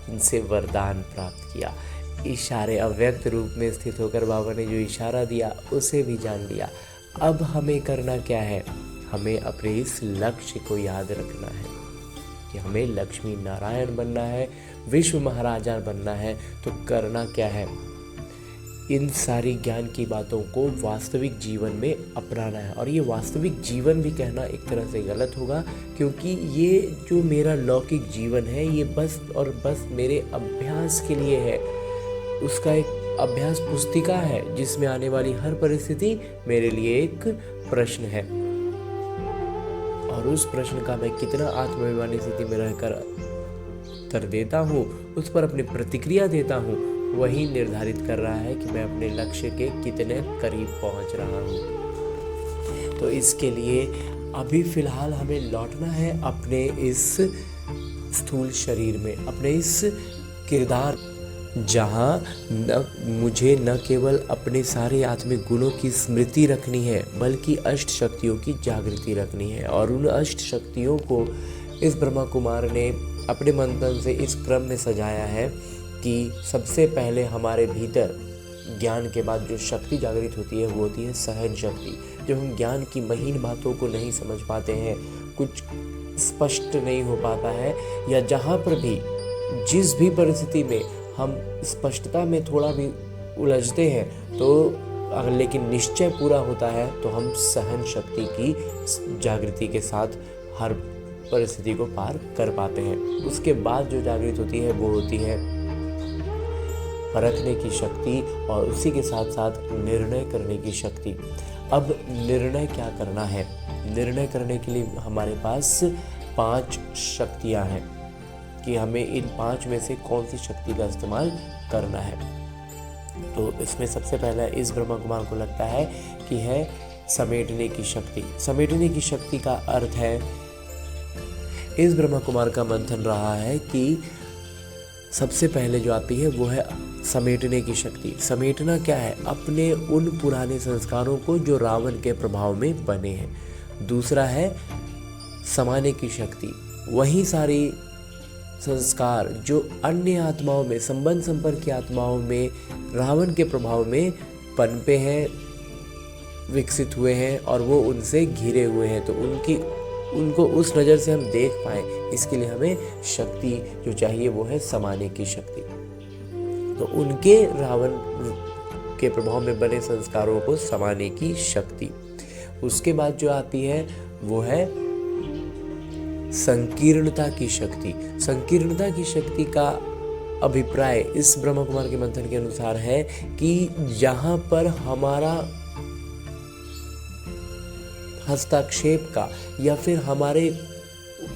Speaker 1: उनसे वरदान प्राप्त किया। इशारे अव्यक्त रूप में स्थित होकर बाबा ने जो इशारा दिया उसे भी जान लिया। अब हमें करना क्या है, हमें अपने इस लक्ष्य को याद रखना है कि हमें लक्ष्मी नारायण बनना है, विश्व महाराजा बनना है। तो करना क्या है, इन सारी ज्ञान की बातों को वास्तविक जीवन में अपनाना है। और ये वास्तविक जीवन भी कहना एक तरह से गलत होगा, क्योंकि ये जो मेरा लौकिक जीवन है ये बस और बस मेरे अभ्यास के लिए है। उसका एक अभ्यास पुस्तिका है जिसमें आने वाली हर परिस्थिति मेरे लिए एक प्रश्न है, और उस प्रश्न का मैं कितना आत्माभिमानी स्थिति में रहकर उत्तर देता हूँ, उस पर अपनी प्रतिक्रिया देता हूँ, वही निर्धारित कर रहा है कि मैं अपने लक्ष्य के कितने करीब पहुंच रहा हूँ। तो इसके लिए अभी फिलहाल हमें लौटना है अपने इस स्थूल शरीर में, अपने इस किरदार, जहाँ मुझे न केवल अपने सारे आत्मिक गुणों की स्मृति रखनी है बल्कि अष्ट शक्तियों की जागृति रखनी है। और उन अष्ट शक्तियों को इस ब्रह्मा कुमार ने अपने मंथन से इस क्रम में सजाया है कि सबसे पहले हमारे भीतर
Speaker 2: ज्ञान के बाद जो शक्ति जागृत होती है वो होती है सहन शक्ति। जब हम ज्ञान की महीन बातों को नहीं समझ पाते हैं, कुछ स्पष्ट नहीं हो पाता है, या जहाँ पर भी जिस भी परिस्थिति में हम स्पष्टता में थोड़ा भी उलझते हैं, तो अगर लेकिन निश्चय पूरा होता है तो हम सहन शक्ति की जागृति के साथ हर परिस्थिति को पार कर पाते हैं। उसके बाद जो जागृत होती है वो होती है परखने की शक्ति और उसी के साथ साथ निर्णय करने की शक्ति। अब निर्णय क्या करना है? निर्णय करने के लिए हमारे पास 5 शक्तियां हैं कि हमें इन 5 में से कौन सी शक्ति का इस्तेमाल करना है। तो इसमें सबसे पहला इस ब्रह्मा कुमार को लगता है कि है समेटने की शक्ति। समेटने की शक्ति का अर्थ है, इस ब्रह्मा कुमार का मंथन रहा है कि सबसे पहले जो आती है वो है समेटने की शक्ति। समेटना क्या है? अपने उन पुराने संस्कारों को जो रावण के प्रभाव में बने हैं। दूसरा है समाने की शक्ति। वही सारी संस्कार जो अन्य आत्माओं में, संबंध संपर्क की आत्माओं में रावण के प्रभाव में पनपे हैं, विकसित हुए हैं और वो उनसे घिरे हुए हैं, तो उनको उस नज़र से हम देख पाएँ, इसके लिए हमें शक्ति जो चाहिए वो है समाने की शक्ति। तो उनके रावण के प्रभाव में बने संस्कारों को समाने की शक्ति। उसके बाद जो आती है वो है संकीर्णता की शक्ति। संकीर्णता की शक्ति का अभिप्राय इस ब्रह्मा कुमार के मंथन के अनुसार है कि जहां पर हमारा हस्तक्षेप का या फिर हमारे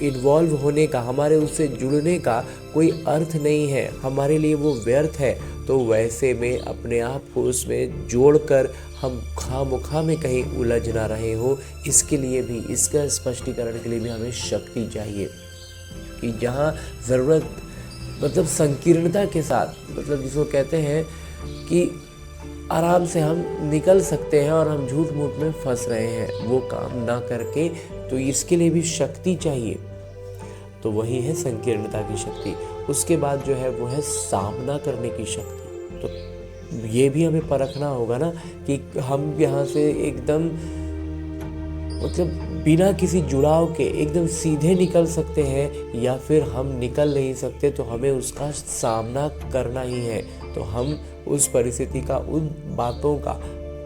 Speaker 2: इन्वॉल्व होने का, हमारे उससे जुड़ने का कोई अर्थ नहीं है, हमारे लिए वो व्यर्थ है, तो वैसे में अपने आप को उसमें जोड़कर हम खामोखा में कहीं उलझ ना रहे हो, इसके लिए भी, इसका स्पष्टीकरण के लिए भी हमें शक्ति चाहिए कि जहाँ ज़रूरत, मतलब संकीर्णता के साथ, मतलब जिसको कहते हैं कि आराम से हम निकल सकते हैं और हम झूठ मूठ में फंस रहे हैं, वो काम ना करके, तो इसके लिए भी शक्ति चाहिए। तो वही है संकीर्णता की शक्ति। उसके बाद जो है वो है सामना करने की शक्ति। तो ये भी हमें परखना होगा ना कि हम यहाँ से एकदम, मतलब बिना किसी जुड़ाव के एकदम सीधे निकल सकते हैं या फिर हम निकल नहीं सकते, तो हमें उसका सामना करना ही है। तो हम उस परिस्थिति का, उन बातों का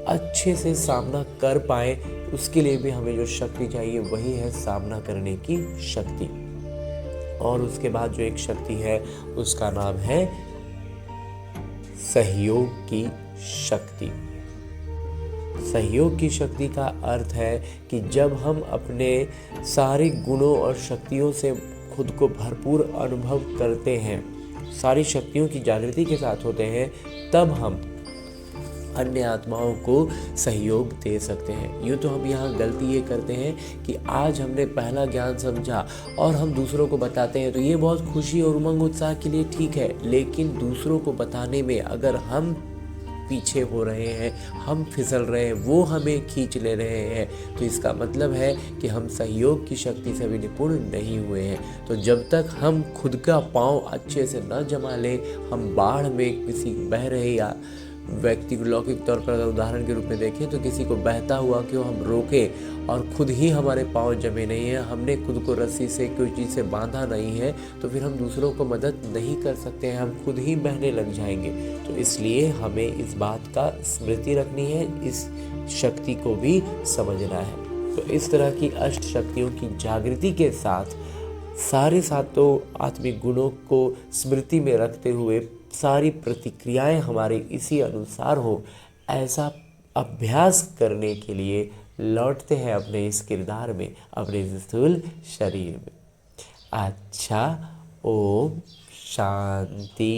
Speaker 2: अच्छे से सामना कर पाए, उसके लिए भी हमें जो शक्ति चाहिए वही है सामना करने की शक्ति। और उसके बाद जो एक शक्ति है उसका नाम है सहयोग की शक्ति। सहयोग की शक्ति का अर्थ है कि जब हम अपने सारे गुणों और शक्तियों से खुद को भरपूर अनुभव करते हैं, सारी शक्तियों की जागृति के साथ होते हैं, तब हम अन्य आत्माओं को सहयोग दे सकते हैं। यूँ तो हम यहाँ गलती ये करते हैं कि आज हमने पहला ज्ञान समझा और हम दूसरों को बताते हैं, तो ये बहुत खुशी और उमंग उत्साह के लिए ठीक है, लेकिन दूसरों को बताने में अगर हम पीछे हो रहे हैं, हम फिसल रहे हैं, वो हमें खींच ले रहे हैं, तो इसका मतलब है कि हम सहयोग की शक्ति से भी निपुण नहीं हुए हैं। तो जब तक हम खुद का पाँव अच्छे से न जमा लें, हम बाढ़ में किसी बह रहे या व्यक्ति को लौकिक तौर पर अगर उदाहरण के रूप में देखें तो किसी को बहता हुआ क्यों हम रोकें और खुद ही हमारे पाँव जमे नहीं हैं, हमने खुद को रस्सी से कोई चीज़ से बांधा नहीं है, तो फिर हम दूसरों को मदद नहीं कर सकते हैं, हम खुद ही बहने लग जाएंगे। तो इसलिए हमें इस बात का स्मृति रखनी है, इस शक्ति को भी समझना है। तो इस तरह की अष्ट शक्तियों की जागृति के साथ सारे सातों आत्मिक गुणों को स्मृति में रखते हुए सारी प्रतिक्रियाएं हमारे इसी अनुसार हो, ऐसा अभ्यास करने के लिए लौटते हैं अपने इस किरदार में, अपने स्थूल शरीर में। अच्छा, ओम शांति।